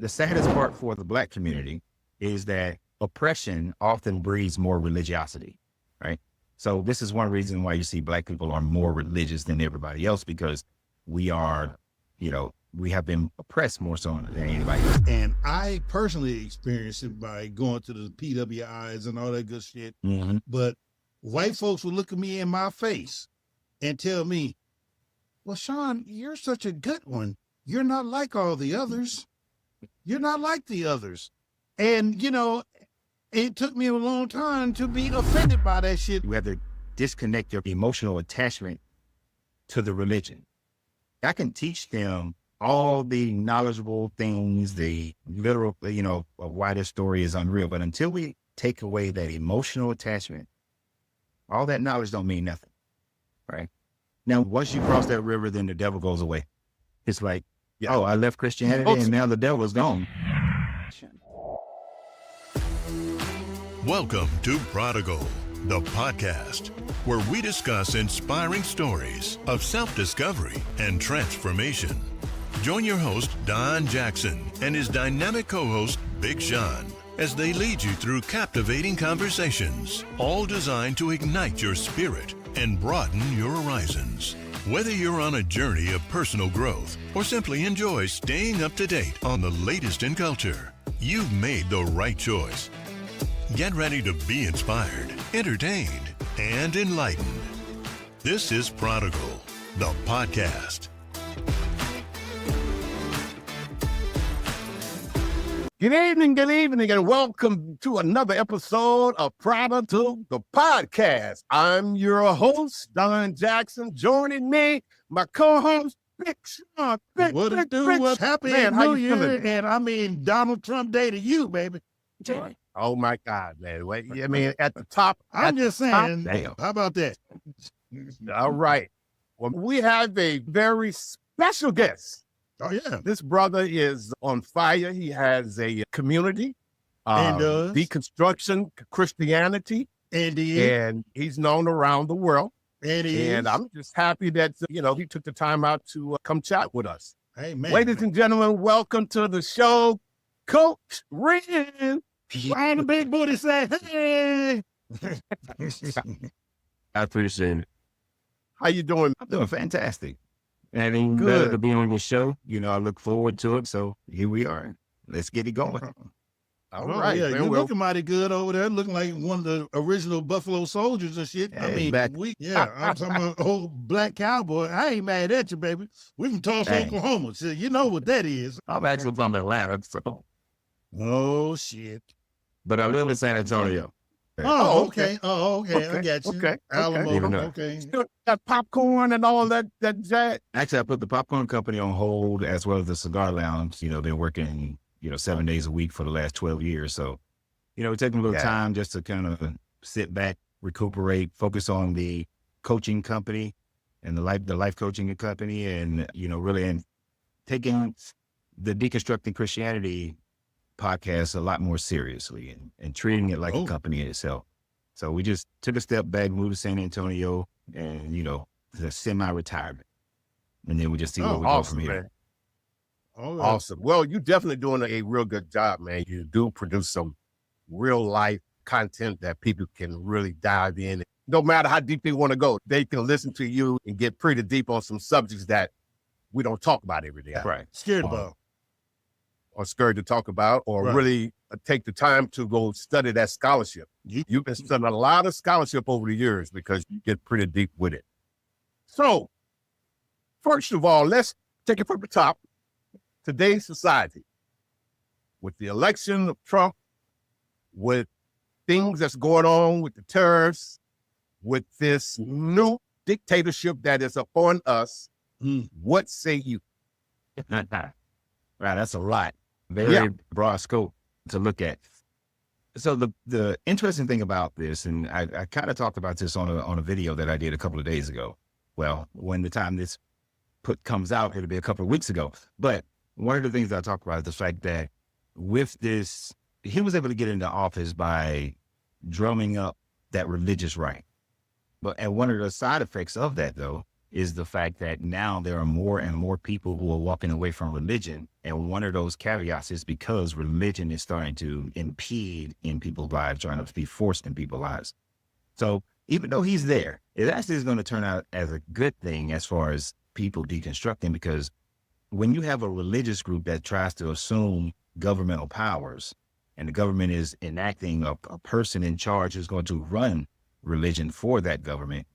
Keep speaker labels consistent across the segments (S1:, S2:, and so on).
S1: the saddest part for the Black community is that oppression often breeds more religiosity, right? So this is one reason why you see Black people are more religious than everybody else, because we are, we have been oppressed more so than anybody else.
S2: And I personally experienced it by going to the PWIs and all that good shit.
S1: Mm-hmm.
S2: But white folks would look at me in my face and tell me, well, Sean, you're such a good one. You're not like all the others. You're not like the others. And, it took me a long time to be offended by that shit.
S1: You have to disconnect your emotional attachment to the religion. I can teach them all the knowledgeable things, the literal, of why this story is unreal. But until we take away that emotional attachment, all that knowledge don't mean nothing, right? Now, once you cross that river, then the devil goes away. It's like, oh, I left Christianity and now the devil's gone.
S3: Welcome to Prodigal, the podcast, where we discuss inspiring stories of self-discovery and transformation. Join your host, Don Jackson, and his dynamic co-host, Big Sean, as they lead you through captivating conversations, all designed to ignite your spirit and broaden your horizons. Whether you're on a journey of personal growth or simply enjoy staying up to date on the latest in culture, you've made the right choice. Get ready to be inspired, entertained, and enlightened. This is Prodigal, the podcast.
S4: Good evening, and welcome to another episode of Prodigal, the podcast. I'm your host, Don Jackson. Joining me, my co-host, Big Sean.
S2: What's happening?
S4: Man, how you
S2: Year,
S4: feeling?
S2: and I mean Donald Trump Day to you, baby.
S4: Oh my God, man. Wait, I mean, at the top.
S2: I'm just saying,
S4: Damn.
S2: how about that?
S4: All right. Well, we have a very special guest.
S2: Oh, yeah.
S4: This brother is on fire. He has a community,
S2: And does.
S4: deconstruction Christianity, and he's known around the world. And I'm just happy that, he took the time out to come chat with us.
S2: Hey, man.
S4: Ladies and gentlemen, welcome to the show, Coach Renz.
S2: Why the big booty say, hey?
S1: I appreciate it.
S4: How you doing?
S1: I'm doing fantastic. And
S4: Good.
S1: better to be on your show. I look forward to it. So here we are. Let's get it going.
S4: All
S2: Oh,
S4: right,
S2: yeah,
S4: man.
S2: you're
S4: Well,
S2: looking mighty good over there, looking like one of the original Buffalo Soldiers and shit. I
S1: Hey,
S2: mean,
S1: back-
S2: I'm talking about old black cowboy. I ain't mad at you, baby. We from Tulsa,
S1: Hey.
S2: Oklahoma. So you know what that is.
S1: I'm actually from Atlanta,
S2: Oh, shit.
S1: but I live in San Antonio.
S2: Oh,
S4: okay.
S2: okay. Oh, okay. I
S4: Okay,
S2: got you.
S4: okay,
S2: Alamo.
S1: Even though-
S2: Okay.
S4: still got popcorn and all that jazz.
S1: Actually, I put the popcorn company on hold as well as the cigar lounge. Been working, 7 days a week for the last 12 years. So, we're taking a little
S4: Yeah.
S1: time just to kind of sit back, recuperate, focus on the coaching company and the life coaching company, and, really and taking the Deconstructing Christianity podcast a lot more seriously and treating it like a company in itself. So we just took a step back, moved to San Antonio, and, the semi-retirement. And then we just see where we go from here.
S4: Man.
S2: All right.
S4: Awesome. Well, you're definitely doing a real good job, man. You do produce some real life content that people can really dive in. No matter how deep they want to go, they can listen to you and get pretty deep on some subjects that we don't talk about every day.
S1: Right.
S2: Scared about.
S4: Or scared to talk about, or
S2: Right.
S4: really take the time to go study that scholarship. You've been studying a lot of scholarship over the years because you get pretty deep with it. So, first of all, let's take it from the top. Today's society, with the election of Trump, with things that's going on with the tariffs, with this new dictatorship that is upon us, what say you?
S1: Right, that's a lot. Very
S4: Yeah.
S1: broad scope to look at. So the interesting thing about this, and I kind of talked about this on a video that I did a couple of days ago. Well, when the time this comes out, it'll be a couple of weeks ago. But one of the things that I talked about is the fact that with this, he was able to get into office by drumming up that religious right. And one of the side effects of that, though, is the fact that now there are more and more people who are walking away from religion. And one of those caveats is because religion is starting to impede in people's lives, trying to be forced in people's lives. So even though he's there, it actually is going to turn out as a good thing as far as people deconstructing, because when you have a religious group that tries to assume governmental powers and the government is enacting a person in charge who's going to run religion for that government,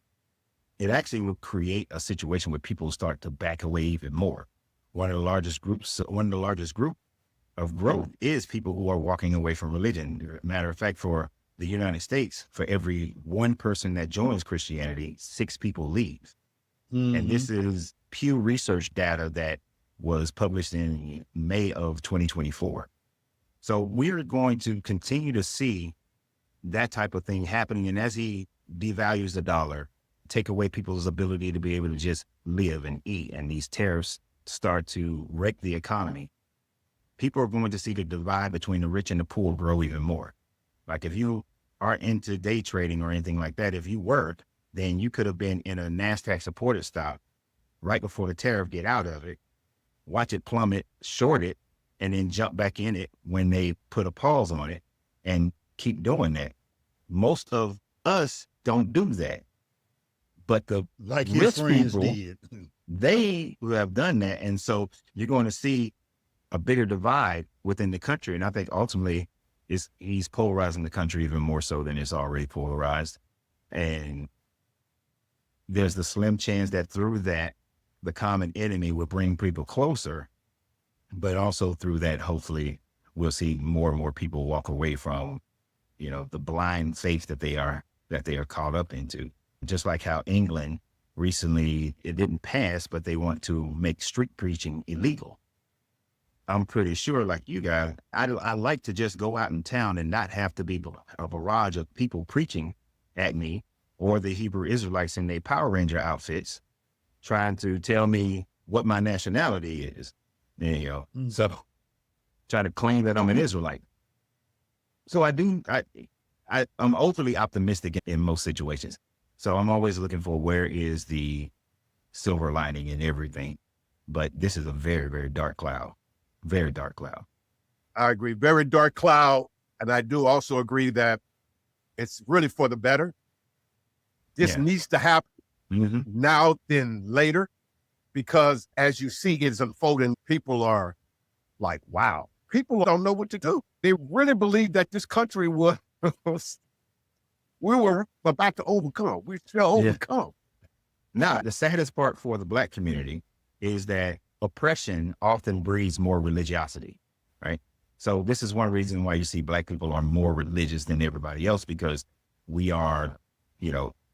S1: it actually will create a situation where people start to back away even more. One of the largest group of growth is people who are walking away from religion. Matter of fact, for the United States, for every one person that joins Christianity, 6 people leave. And this is Pew Research data that was published in May of 2024. So we're going to continue to see that type of thing happening. And as he devalues the dollar, take away people's ability to be able to just live and eat, and these tariffs start to wreck the economy, people are going to see the divide between the rich and the poor grow even more. Like if you are into day trading or anything like that, if you work, then you could have been in a NASDAQ supported stock right before the tariff, get out of it, watch it plummet, short it, and then jump back in it when they put a pause on it and keep doing that. Most of us don't do that. But the
S2: like
S1: rich
S2: his friends
S1: people,
S2: did.
S1: they have done that. And so you're going to see a bigger divide within the country. And I think ultimately he's polarizing the country even more so than it's already polarized. And there's the slim chance that through that, the common enemy will bring people closer, but also through that, hopefully we'll see more and more people walk away from, the blind faith that they are caught up into. Just like how England recently, it didn't pass, but they want to make street preaching illegal. I'm pretty sure, like you guys, I like to just go out in town and not have to be a barrage of people preaching at me, or the Hebrew Israelites in their Power Ranger outfits trying to tell me what my nationality is. So trying to claim that I'm an Israelite. So I'm overly optimistic in most situations. So I'm always looking for where is the silver lining in everything. But this is a very, very dark cloud. Very dark cloud.
S4: I agree. Very dark cloud. And I do also agree that it's really for the better. This needs to happen now than later, because as you see it's unfolding, people are like, wow, people don't know what to do. They really believe that this country was, we were about to overcome. We shall overcome.
S1: Now, the saddest part for the Black community is that oppression often breeds more religiosity, right? So this is one reason why you see Black people are more religious than everybody else, because we are,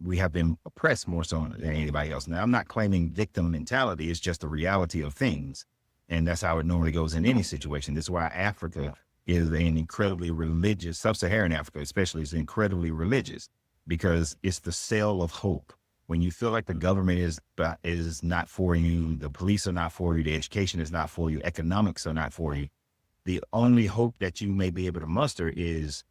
S1: we have been oppressed more so than anybody else. Now, I'm not claiming victim mentality. It's just the reality of things. And that's how it normally goes in any situation. This is why Africa is an incredibly religious, sub-Saharan Africa especially, is incredibly religious, because it's the cell of hope. When you feel like the government is not for you, the police are not for you, the education is not for you, economics are not for you, the only hope that you may be able to muster is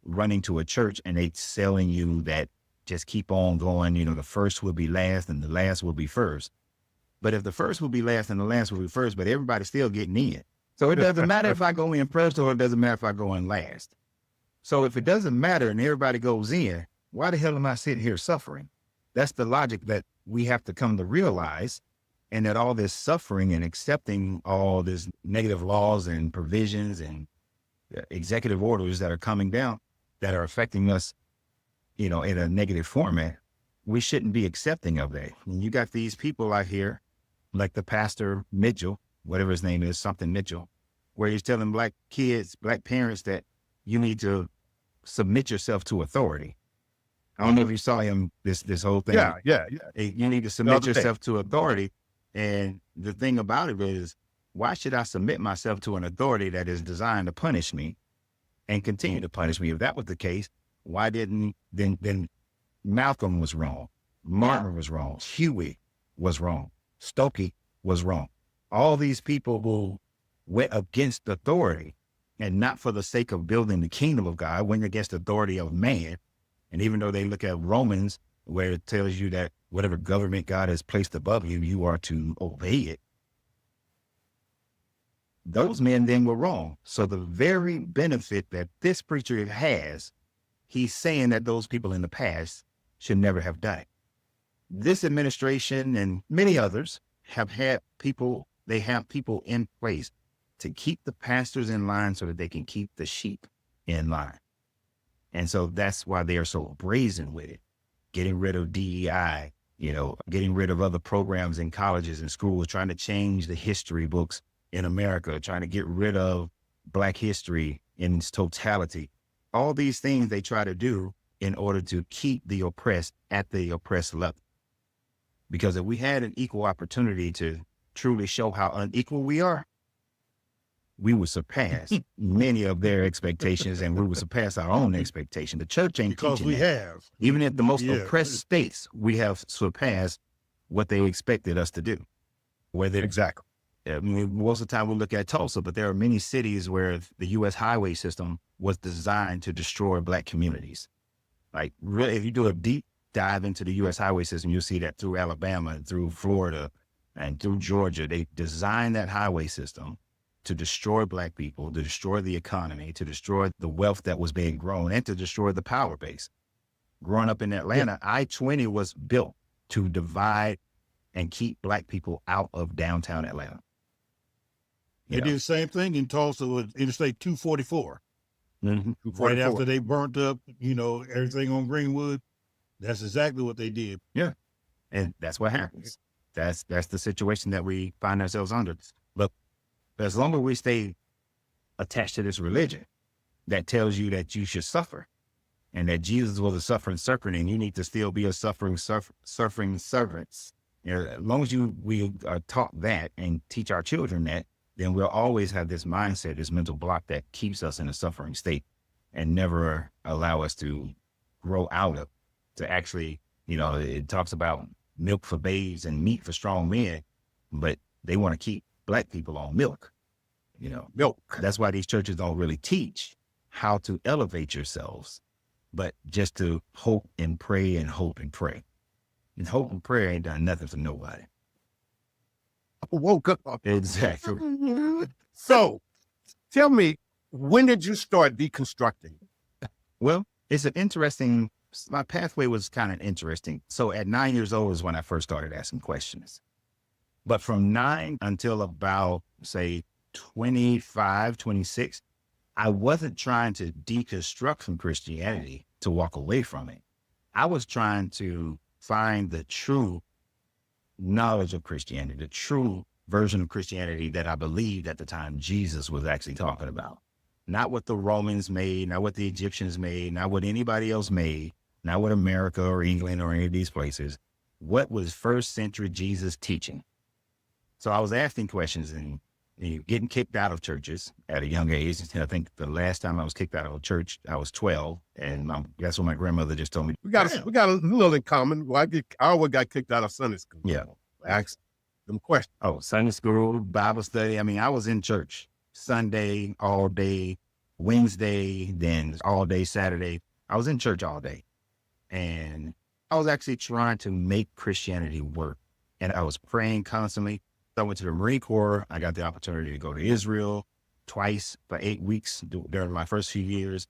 S1: running to a church and they selling you that just keep on going, the first will be last and the last will be first. But if the first will be last and the last will be first, but everybody's still getting in. So it doesn't matter if I go in first, or it doesn't matter if I go in last. So if it doesn't matter and everybody goes in, why the hell am I sitting here suffering? That's the logic that we have to come to realize, and that all this suffering and accepting all this negative laws and provisions and executive orders that are coming down that are affecting us, in a negative format, we shouldn't be accepting of that. When you got these people out here, like the pastor Mitchell, whatever his name is, something Mitchell, where he's telling Black kids, Black parents that you need to submit yourself to authority. I don't know if you saw him, this whole thing.
S4: Yeah.
S1: You need to submit yourself to authority. And the thing about it is, why should I submit myself to an authority that is designed to punish me and continue to punish me? If that was the case, why didn't, then Malcolm was wrong. Martin was wrong. Huey was wrong. Stokey was wrong. All these people who went against authority, and not for the sake of building the kingdom of God, went against the authority of man. And even though they look at Romans, where it tells you that whatever government God has placed above you, you are to obey it. Those men then were wrong. So the very benefit that this preacher has, he's saying that those people in the past should never have done it. This administration and many others have had people, they have people in place to keep the pastors in line so that they can keep the sheep in line. And so that's why they are so brazen with it, getting rid of DEI, getting rid of other programs in colleges and schools, trying to change the history books in America, trying to get rid of Black history in its totality. All these things they try to do in order to keep the oppressed at the oppressed level. Because if we had an equal opportunity to truly show how unequal we are, we would surpass many of their expectations, and we would surpass our own expectation. The church ain't
S2: Because
S1: teaching
S2: we
S1: that.
S2: have.
S1: Even at the most
S2: Yeah.
S1: oppressed states, we have surpassed what they expected us to do.
S4: Exactly.
S1: I mean, most of the time we look at Tulsa, but there are many cities where the U.S. highway system was designed to destroy Black communities. Like, really, if you do a deep dive into the U.S. highway system, you'll see that through Alabama and through Florida and through Georgia, they designed that highway system to destroy Black people, to destroy the economy, to destroy the wealth that was being grown, and to destroy the power base. Growing up in Atlanta, I-20 was built to divide and keep Black people out of downtown Atlanta.
S2: They did the same thing in Tulsa with Interstate 244. Right after they burnt up, everything on Greenwood. That's exactly what they did.
S1: Yeah. And that's what happens. That's the situation that we find ourselves under. But as long as we stay attached to this religion that tells you that you should suffer and that Jesus was a suffering servant and you need to still be a suffering servants. As long as we are taught that and teach our children that, then we'll always have this mindset, this mental block that keeps us in a suffering state and never allow us to grow out of, to actually, it talks about milk for babes and meat for strong men, but they want to keep Black people on milk, milk. That's why these churches don't really teach how to elevate yourselves, but just to hope and pray and hope and pray. And hope and prayer ain't done nothing for nobody.
S4: Woke up.
S1: Exactly.
S4: So tell me, when did you start deconstructing?
S1: Well, it's my pathway was kind of interesting. So at 9 years old is when I first started asking questions. But from 9 until about, say, 25, 26, I wasn't trying to deconstruct from Christianity to walk away from it. I was trying to find the true knowledge of Christianity, the true version of Christianity that I believed at the time Jesus was actually talking about. Not what the Romans made, not what the Egyptians made, not what anybody else made, not what America or England or any of these places. What was first century Jesus teaching? So I was asking questions and getting kicked out of churches at a young age. I think the last time I was kicked out of a church, I was 12. And that's what my grandmother just told me.
S4: We got a little in common. Well, I always got kicked out of Sunday school.
S1: Yeah.
S4: Ask them questions.
S1: Oh, Sunday school, Bible study. I mean, I was in church Sunday, all day, Wednesday, then all day Saturday. I was in church all day. And I was actually trying to make Christianity work. And I was praying constantly. I went to the Marine Corps. I got the opportunity to go to Israel twice for 8 weeks during my first few years.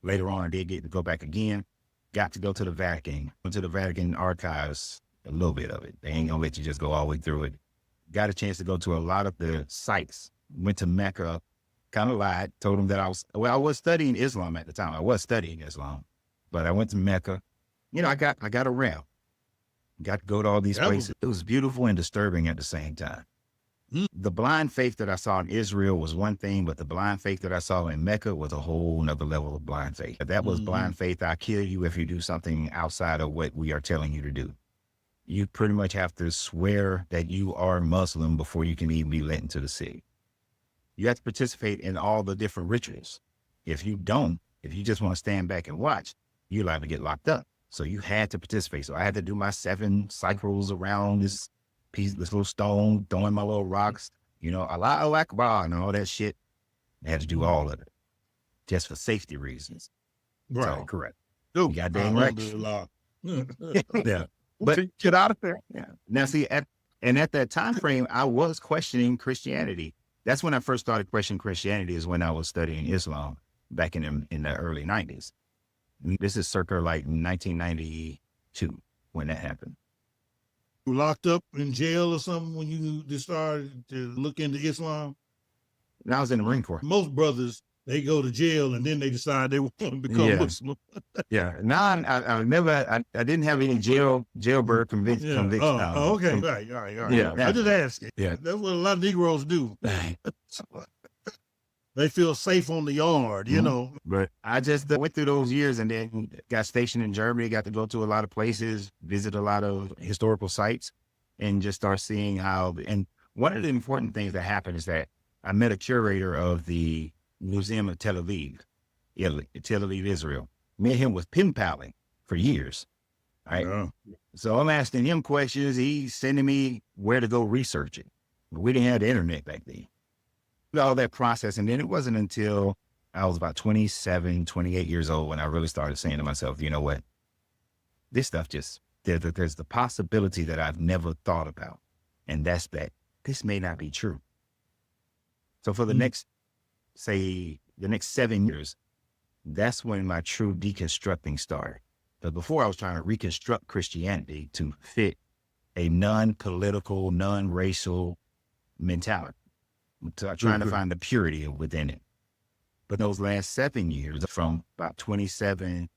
S1: Later on, I did get to go back again. Got to go to the Vatican. Went to the Vatican archives, a little bit of it. They ain't gonna let you just go all the way through it. Got a chance to go to a lot of the sites. Went to Mecca, kind of lied, told them that I was studying Islam at the time. I was studying Islam, but I went to Mecca. I got around. Got to go to all these places. It was beautiful and disturbing at the same time. The blind faith that I saw in Israel was one thing, but the blind faith that I saw in Mecca was a whole nother level of blind faith. That was blind faith. I kill you if you do something outside of what we are telling you to do. You pretty much have to swear that you are Muslim before you can even be let into the city. You have to participate in all the different rituals. If you just want to stand back and watch, you're liable to get locked up. So you had to participate. So I had to do my 7 cycles around this little stone, throwing my little rocks, Allahu Akbar and all that shit. I had to do all of it just for safety reasons.
S2: Right.
S1: So, correct.
S4: Dude,
S1: goddamn right.
S2: Alhamdulillah.
S1: Yeah. But
S4: get out of there.
S1: yeah. Now, see, at that time frame, I was questioning Christianity. That's when I first started questioning Christianity, is when I was studying Islam back in the early 90s. This is circa like 1992 when that happened.
S2: You locked up in jail or something when you just started to look into Islam?
S1: And I was in the Marine Corps.
S2: Most brothers, they go to jail and then they decide they want to become Muslim.
S1: Yeah. No, I didn't have any jailbird convictions.
S2: Oh, okay. Right.
S1: Yeah.
S2: I just asked.
S1: Yeah.
S2: That's what a lot of Negroes do. They feel safe on the yard, you know.
S1: But I just went through those years and then got stationed in Germany, got to go to a lot of places, visit a lot of historical sites, and just start seeing how. And one of the important things that happened is that I met a curator of the Museum of Tel Aviv, Israel. Me and him was pen paling for years. Right.
S2: Yeah.
S1: So I'm asking him questions. He's sending me where to go research it. But we didn't have the internet back then. All that process. And then it wasn't until I was about 27, 28 years old when I really started saying to myself, you know what? This stuff there's the possibility that I've never thought about. And that's that this may not be true. So for the next 7 years, that's when my true deconstructing started. But before, I was trying to reconstruct Christianity to fit a non-political, non-racial mentality. Trying to find the purity within it. But those last 7 years, from about 27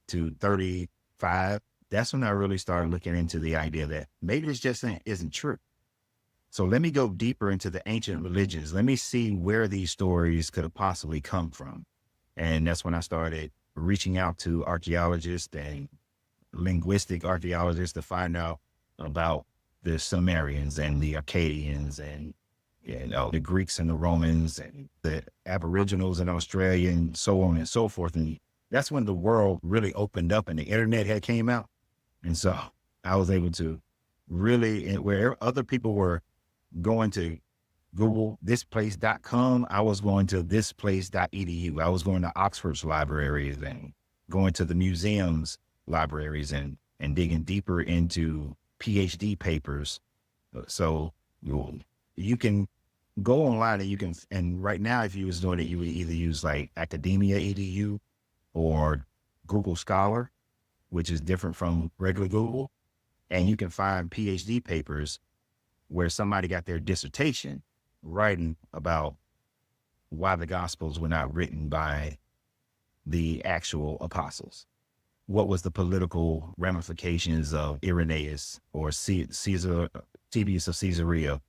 S1: to 35, that's when I really started looking into the idea that maybe this just isn't true. So let me go deeper into the ancient religions. Let me see where these stories could have possibly come from. And that's when I started reaching out to archaeologists and linguistic archaeologists to find out about the Sumerians and the Akkadians and the Greeks and the Romans and the Aboriginals in Australia and so on and so forth. And that's when the world really opened up and the internet had came out. And so I was able to really, where other people were going to Google thisplace.com, I was going to thisplace.edu. I was going to Oxford's libraries and going to the museums libraries and digging deeper into PhD papers. So you can go online and right now, if you was doing it, you would either use like Academia EDU or Google Scholar, which is different from regular Google. And you can find PhD papers where somebody got their dissertation writing about why the Gospels were not written by the actual apostles. What was the political ramifications of Irenaeus or Caesar, Tibius of Caesarea?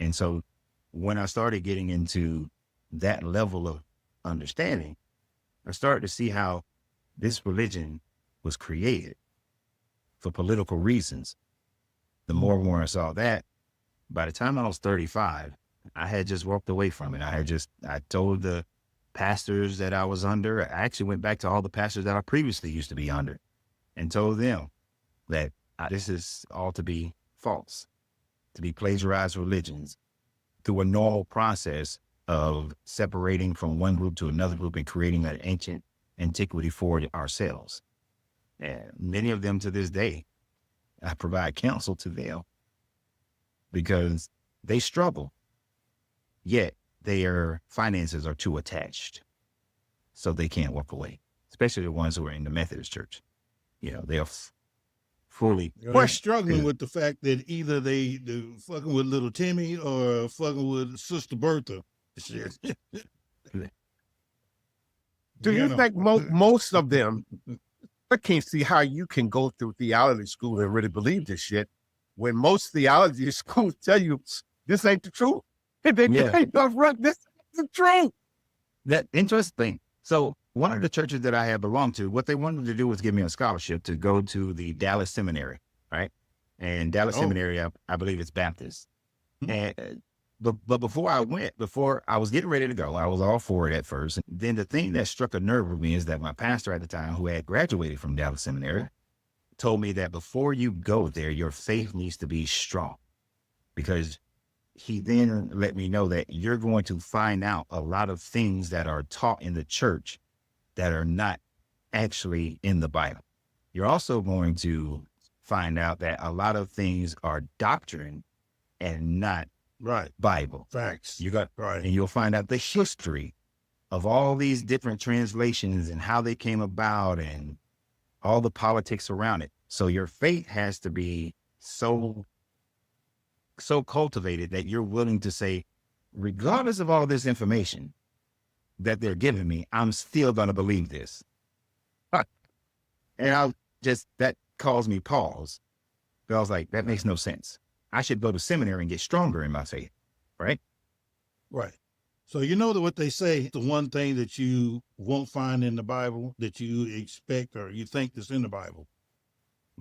S1: And so when I started getting into that level of understanding, I started to see how this religion was created for political reasons. The more and more I saw that, by the time I was 35, I had just walked away from it. I told the pastors that I was under, I actually went back to all the pastors that I previously used to be under and told them that this is all to be false, to be plagiarized religions through a normal process of separating from one group to another group and creating an ancient antiquity for ourselves. And many of them to this day, I provide counsel to them because they struggle, yet their finances are too attached. So they can't walk away, especially the ones who are in the Methodist church. They're fully.
S2: They're struggling with the fact that either they fucking with little Timmy or fucking with Sister Bertha.
S4: Do you think most of them, I can't see how you can go through theology school and really believe this shit when most theology schools tell you this ain't the truth. This is the truth.
S1: That interesting. So one of the churches that I had belonged to, what they wanted to do was give me a scholarship to go to the Dallas Seminary, right? And Dallas Seminary, I believe it's Baptist. And but before I was getting ready to go, I was all for it at first. And then the thing that struck a nerve with me is that my pastor at the time, who had graduated from Dallas Seminary, told me that before you go there, your faith needs to be strong, because he then let me know that you're going to find out a lot of things that are taught in the church that are not actually in the Bible. You're also going to find out that a lot of things are doctrine and not
S2: Right.
S1: Bible.
S2: Facts.
S1: You got
S2: Right.
S1: and you'll find out the history of all these different translations and how they came about and all the politics around it. So your faith has to be so cultivated that you're willing to say, regardless of all this information that they're giving me, I'm still going to believe this. And that caused me pause. But I was like, that makes no sense. I should go to seminary and get stronger in my faith, right?
S2: Right. So you know that what they say, the one thing that you won't find in the Bible that you expect or you think that's in the Bible.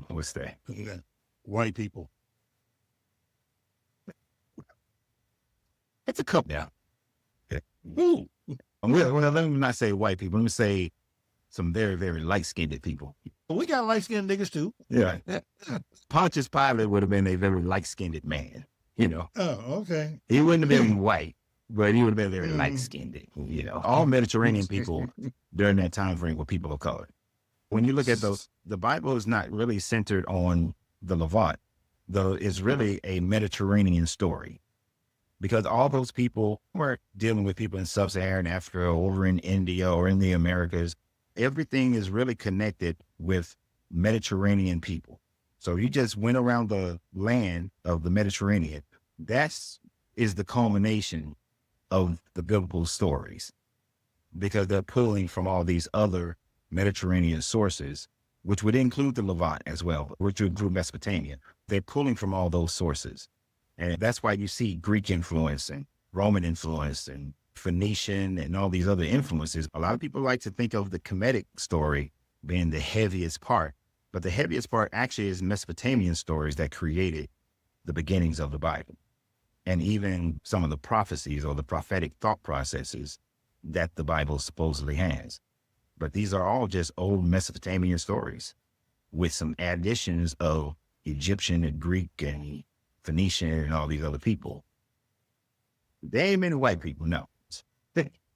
S1: What's that?
S2: Yeah. White people.
S1: It's a couple now.
S2: Ooh.
S1: Well, let me not say white people. Let me say some very, very light-skinned people.
S2: We got light-skinned niggas too.
S1: Yeah. Pontius Pilate would have been a very light-skinned man, you know.
S2: Oh, okay.
S1: He wouldn't have been white, but he would have been very light-skinned, you know. All Mediterranean people during that time frame were people of color. When you look at those, the Bible is not really centered on the Levant, though it's really a Mediterranean story. Because all those people weren't dealing with people in sub-Saharan Africa or over in India or in the Americas. Everything is really connected with Mediterranean people. So you just went around the land of the Mediterranean. Is the culmination of the biblical stories, because they're pulling from all these other Mediterranean sources, which would include the Levant as well, which would include Mesopotamia. They're pulling from all those sources. And that's why you see Greek influence and Roman influence and Phoenician and all these other influences. A lot of people like to think of the Kemetic story being the heaviest part, but the heaviest part actually is Mesopotamian stories that created the beginnings of the Bible. And even some of the prophecies or the prophetic thought processes that the Bible supposedly has. But these are all just old Mesopotamian stories with some additions of Egyptian and Greek and Phoenician and all these other people. There ain't many white people, no.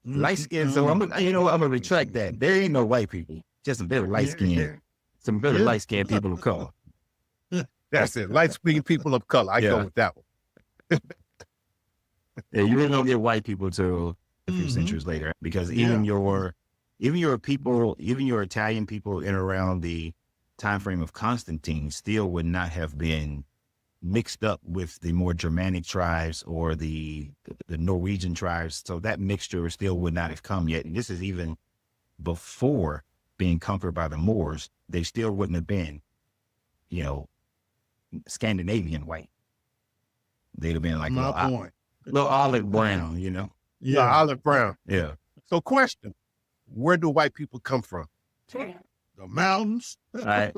S1: Light skin, so I'm gonna retract that. There ain't no white people, just some very light skinned, some very light skinned people of color.
S4: That's it. Light-skinned people of color. I go with that one.
S1: Yeah, you really don't get white people till a few centuries later, because even your people, even your Italian people in around the time frame of Constantine still would not have been mixed up with the more Germanic tribes or the Norwegian tribes. So that mixture still would not have come yet. And this is even before being conquered by the Moors. They still wouldn't have been, Scandinavian white. They'd have been like a little olive brown,
S4: Yeah, olive brown.
S1: Yeah.
S4: So question, where do white people come from?
S2: The mountains.
S1: All right.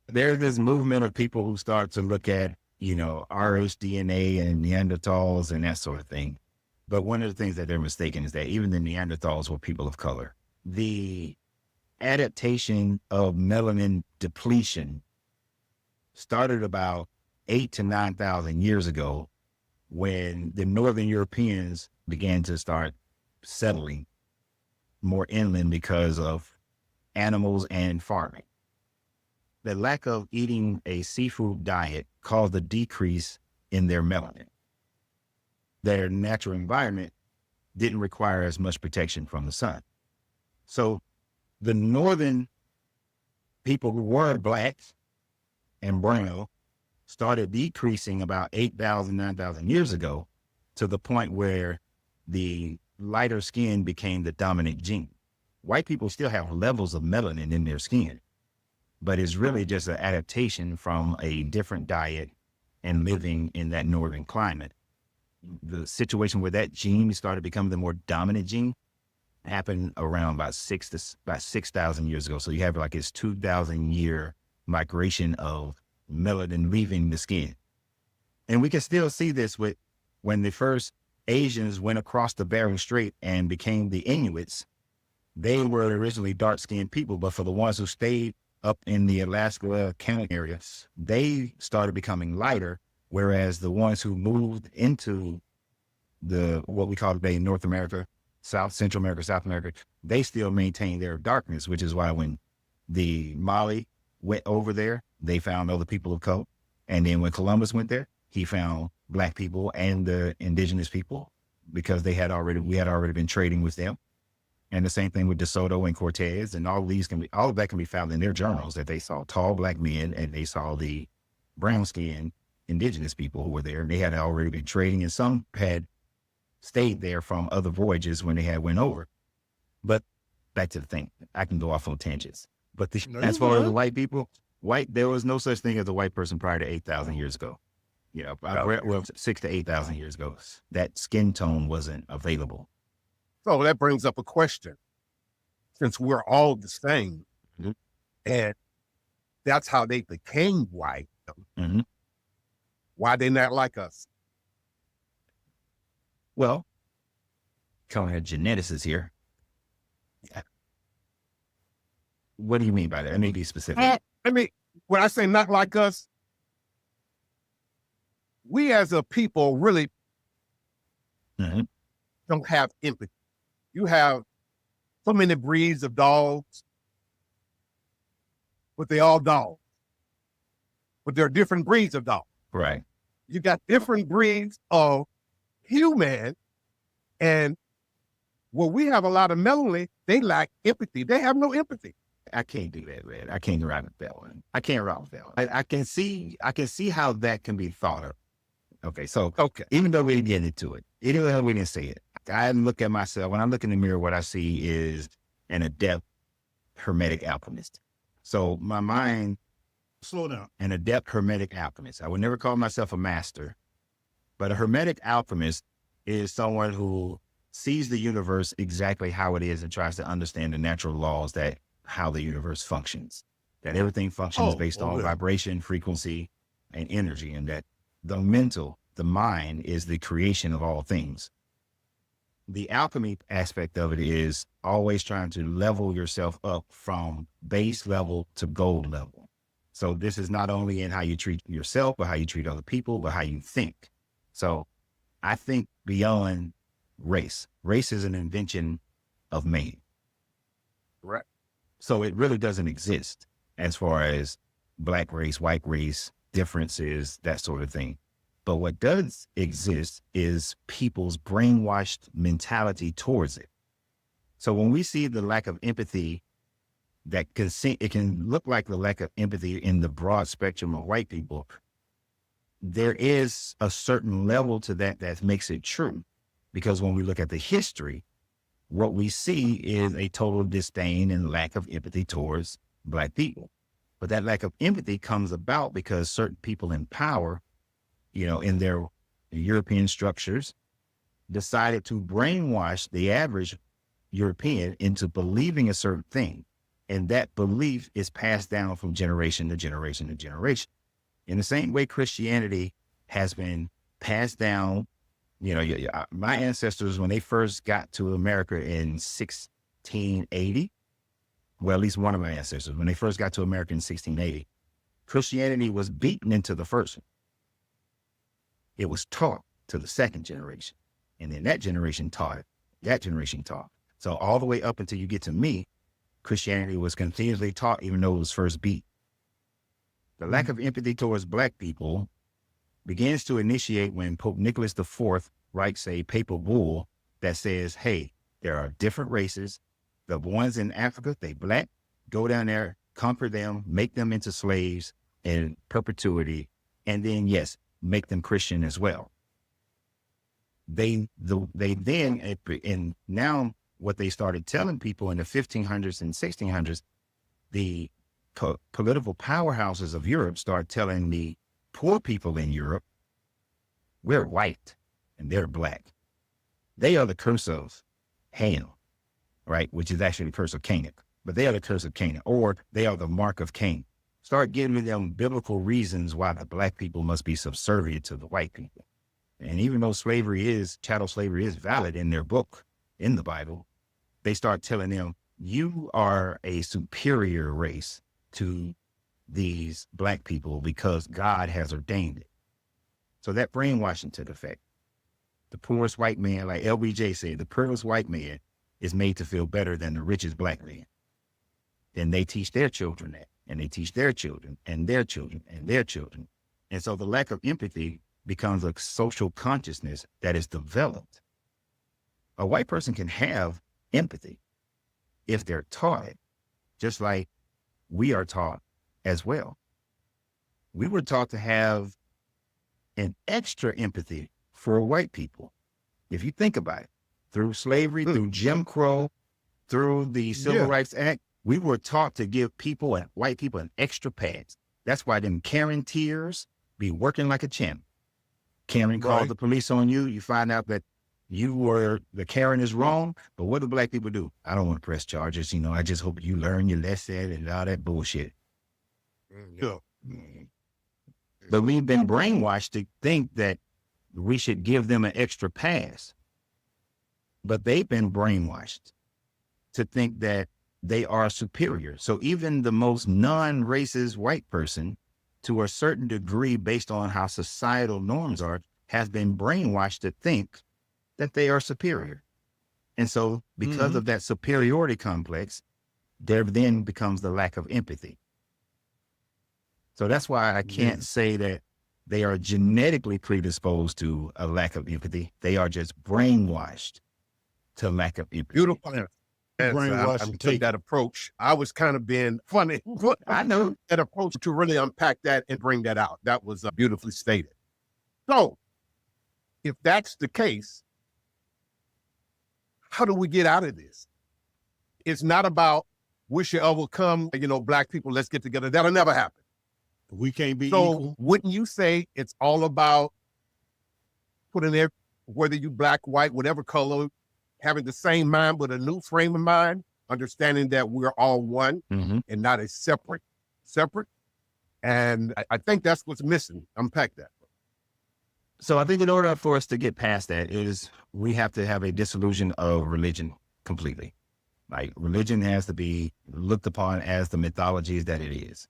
S1: There's this movement of people who start to look at, rhDNA and Neanderthals and that sort of thing. But one of the things that they're mistaken is that even the Neanderthals were people of color. The adaptation of melanin depletion started about 8,000 to 9,000 years ago when the Northern Europeans began to start settling more inland because of animals and farming. The lack of eating a seafood diet caused a decrease in their melanin. Their natural environment didn't require as much protection from the sun. So the northern people who were black and brown started decreasing about 8,000, 9,000 years ago to the point where the lighter skin became the dominant gene. White people still have levels of melanin in their skin, but it's really just an adaptation from a different diet and living in that northern climate. The situation where that gene started becoming the more dominant gene happened around about 6,000 years ago. So you have like this 2,000 year migration of melanin leaving the skin. And we can still see this with when the first Asians went across the Bering Strait and became the Inuits. They were originally dark-skinned people, but for the ones who stayed up in the Alaska, Canada areas, they started becoming lighter, whereas the ones who moved into what we call today North America, Central America, South America, they still maintain their darkness, which is why when the Mali went over there, they found other people of color. And then when Columbus went there, he found Black people and the indigenous people because we had already been trading with them. And the same thing with DeSoto and Cortez, and all of that can be found in their journals, that they saw tall Black men and they saw the brown skinned indigenous people who were there, and they had already been trading, and some had stayed there from other voyages when they had went over. But back to the thing, I can go off on tangents. But as far as the white people, there was no such thing as a white person prior to 8,000 years ago. You know, well, 6,000 to 8,000 years ago, that skin tone wasn't available.
S4: So that brings up a question. Since we're all the same, and that's how they became white, why they not like us?
S1: Well, calling a geneticist here. What do you mean by that? Let me be specific.
S4: I mean, when I say not like us, we as a people really don't have empathy. You have so many breeds of dogs, but they all dogs. But there are different breeds of dogs.
S1: Right.
S4: You got different breeds of human, and where we have a lot of melanin, they lack empathy. They have no empathy.
S1: I can't do that, man. I can't ride with that one. I can't ride with that one. I can see how that can be thought of. Okay, so even though we didn't get into it, even though we didn't say it, I look at myself, when I look in the mirror, what I see is an adept hermetic alchemist. So my mind,
S2: slow down.
S1: An adept hermetic alchemist. I would never call myself a master, but a hermetic alchemist is someone who sees the universe exactly how it is and tries to understand the natural laws that how the universe functions, that everything functions based on vibration, frequency, and energy, and that the mind is the creation of all things. The alchemy aspect of it is always trying to level yourself up from base level to gold level. So this is not only in how you treat yourself, but how you treat other people, but how you think. So I think beyond race. Race is an invention of man.
S4: Right.
S1: So it really doesn't exist as far as Black race, white race, differences, that sort of thing. But what does exist is people's brainwashed mentality towards it. So when we see the lack of empathy, it can look like the lack of empathy in the broad spectrum of white people. There is a certain level to that makes it true. Because when we look at the history, what we see is a total disdain and lack of empathy towards Black people. But that lack of empathy comes about because certain people in power, in their European structures, decided to brainwash the average European into believing a certain thing. And that belief is passed down from generation to generation to generation. In the same way Christianity has been passed down, my ancestors, when they first got to America in 1680, well, at least one of my ancestors, when they first got to America in 1680, Christianity was beaten into the first one. It was taught to the second generation. And then that generation taught. So all the way up until you get to me, Christianity was continuously taught, even though it was first beat. The lack of empathy towards Black people begins to initiate when Pope Nicholas IV writes a papal bull that says, hey, there are different races. The ones in Africa, they Black, go down there, conquer them, make them into slaves in perpetuity, and then, yes, make them Christian as well. They then, and now what they started telling people in the 1500s and 1600s, the political powerhouses of Europe start telling the poor people in Europe, we're white and they're Black. They are the curse of Ham, right? Which is actually the curse of Canaan, but they are the curse of Canaan, or they are the mark of Cain. Start giving them biblical reasons why the Black people must be subservient to the white people. And even though chattel slavery is valid in their book, in the Bible, they start telling them, you are a superior race to these Black people because God has ordained it. So that brainwashing took effect. The poorest white man, like LBJ said, the poorest white man is made to feel better than the richest Black man. then they teach their children that, and they teach their children and their children and their children. And so the lack of empathy becomes a social consciousness that is developed. A white person can have empathy if they're taught it, just like we are taught as well. We were taught to have an extra empathy for white people. If you think about it, through slavery, through Jim Crow, through the Civil Rights Act, we were taught to give people and white people an extra pass. That's why them Karen tears be working like a champ. Karen calls the police on you. You find out that the Karen is wrong. But what do black people do? I don't want to press charges. I just hope you learn your lesson and all that bullshit.
S2: Yeah.
S1: But we've been brainwashed to think that we should give them an extra pass. But they've been brainwashed to think that they are superior. So even the most non-racist white person, to a certain degree, based on how societal norms are, has been brainwashed to think that they are superior. And so because of that superiority complex, there then becomes the lack of empathy. So that's why I can't say that they are genetically predisposed to a lack of empathy. They are just brainwashed to lack of empathy.
S4: Beautiful.
S2: Brainwash
S4: I
S2: and
S4: took
S2: take
S4: that approach. I was kind of being funny.
S1: I know.
S4: That approach to really unpack that and bring that out. That was beautifully stated. So if that's the case, how do we get out of this? It's not about wish you ever come, black people, let's get together. That'll never happen.
S2: We can't be
S4: So
S2: equal.
S4: wouldn't you say it's all about putting there, whether you black, white, whatever color, having the same mind, but a new frame of mind, understanding that we're all one and not a separate. And I think that's what's missing. Unpack that.
S1: So I think in order for us to get past that is we have to have a dissolution of religion completely. Like religion has to be looked upon as the mythologies that it is.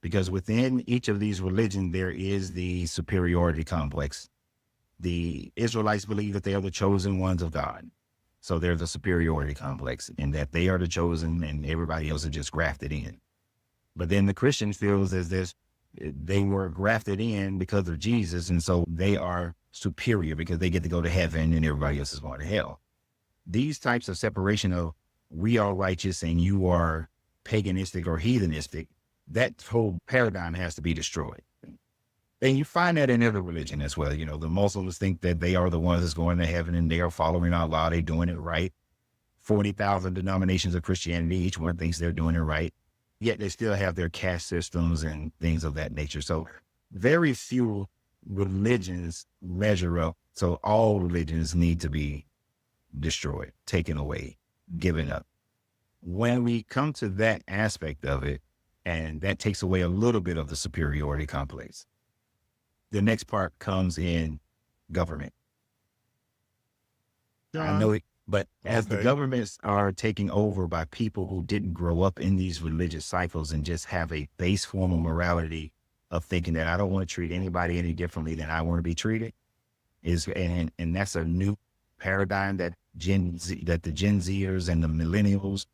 S1: Because within each of these religions, there is the superiority complex. The Israelites believe that they are the chosen ones of God. So there's a superiority complex in that they are the chosen and everybody else is just grafted in. But then the Christian feels as this, they were grafted in because of Jesus. And so they are superior because they get to go to heaven and everybody else is going to hell. These types of separation of we are righteous and you are paganistic or heathenistic, that whole paradigm has to be destroyed. And you find that in every religion as well. The Muslims think that they are the ones that's going to heaven and they are following Allah. They're doing it right. 40,000 denominations of Christianity, each one thinks they're doing it right. Yet they still have their caste systems and things of that nature. So very few religions measure up. So all religions need to be destroyed, taken away, given up. When we come to that aspect of it, and that takes away a little bit of the superiority complex, the next part comes in government. I know it, but as the governments are taken over by people who didn't grow up in these religious cycles and just have a base form of morality of thinking that I don't want to treat anybody any differently than I want to be treated, and that's a new paradigm that the Gen Zers and the millennials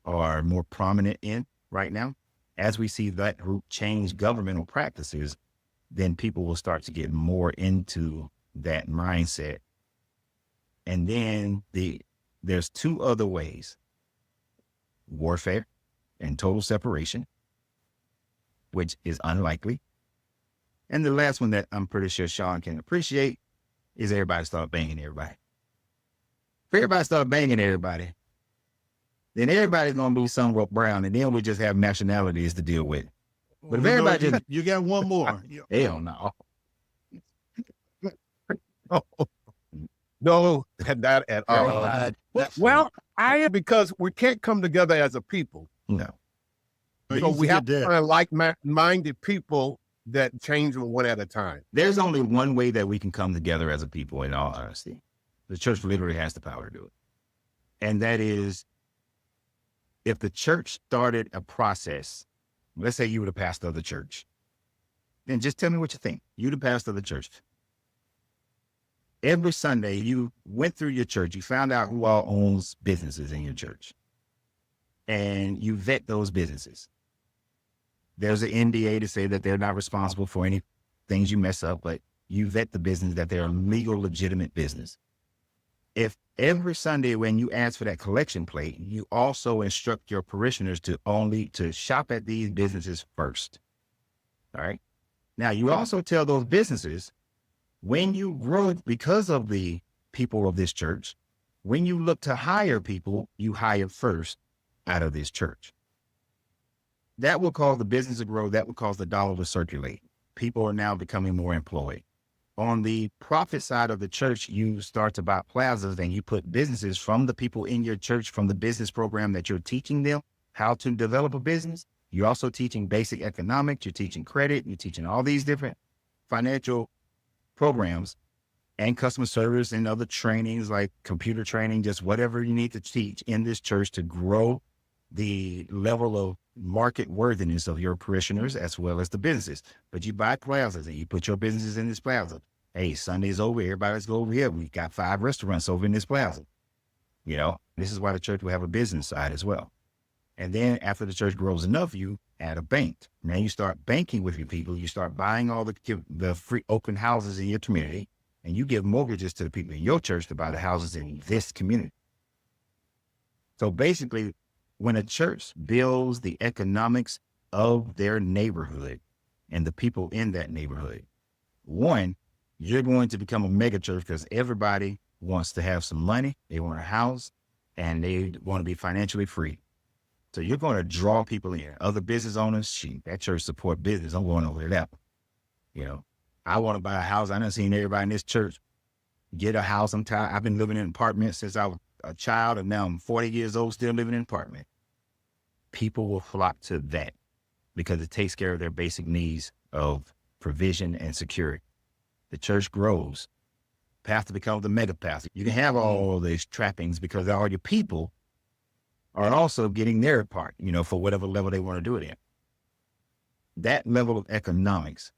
S1: are more prominent in right now. As we see that group change governmental practices, then people will start to get more into that mindset. And then there's two other ways: warfare and total separation, which is unlikely. And the last one that I'm pretty sure Sean can appreciate is everybody start banging everybody. If everybody start banging everybody, then everybody's going to be somewhat brown, and then we just have nationalities to deal with. But if everybody just...
S2: You got one more.
S1: Hell no.
S4: No, not at all. Well, because we can't come together as a people.
S1: No.
S4: So we have to find like-minded people that change one at a time.
S1: There's only one way that we can come together as a people, in all honesty. The church literally has the power to do it. And that is, if the church started a process, let's say you were the pastor of the church, then just tell me what you think. You the pastor of the church. Every Sunday, you went through your church, you found out who all owns businesses in your church. and you vet those businesses. There's an NDA to say that they're not responsible for any things you mess up, but you vet the business that they're a legal, legitimate business. If every Sunday when you ask for that collection plate, you also instruct your parishioners to shop at these businesses first. All right. Now you also tell those businesses, when you grow because of the people of this church, when you look to hire people, you hire first out of this church. That will cause the business to grow. That will cause the dollar to circulate. People are now becoming more employed. On the profit side of the church, you start to buy plazas and you put businesses from the people in your church, from the business program that you're teaching them how to develop a business. You're also teaching basic economics. You're teaching credit. You're teaching all these different financial programs and customer service and other trainings like computer training, just whatever you need to teach in this church to grow the level of market worthiness of your parishioners as well as the businesses. But you buy plazas and you put your businesses in this plaza. Hey, Sunday's over. Everybody, let's go over here. We got 5 restaurants over in this plaza. You know, this is why the church will have a business side as well. And then after the church grows enough, you add a bank. Now you start banking with your people. You start buying all the free open houses in your community, and you give mortgages to the people in your church to buy the houses in this community. So basically, when a church builds the economics of their neighborhood and the people in that neighborhood, one, you're going to become a mega church because everybody wants to have some money. They want a house and they want to be financially free. So you're going to draw people in. Other business owners, that church support business. I'm going over to that. You know, I want to buy a house. I done seen everybody in this church get a house. I'm tired. I've been living in an apartment since I was a child, and now I'm 40 years old, still living in an apartment. People will flock to that because it takes care of their basic needs of provision and security. The church grows. Pastor becomes the mega pastor. You can have all these trappings because all your people are also getting their part, you know, for whatever level they want to do it in. That level of economics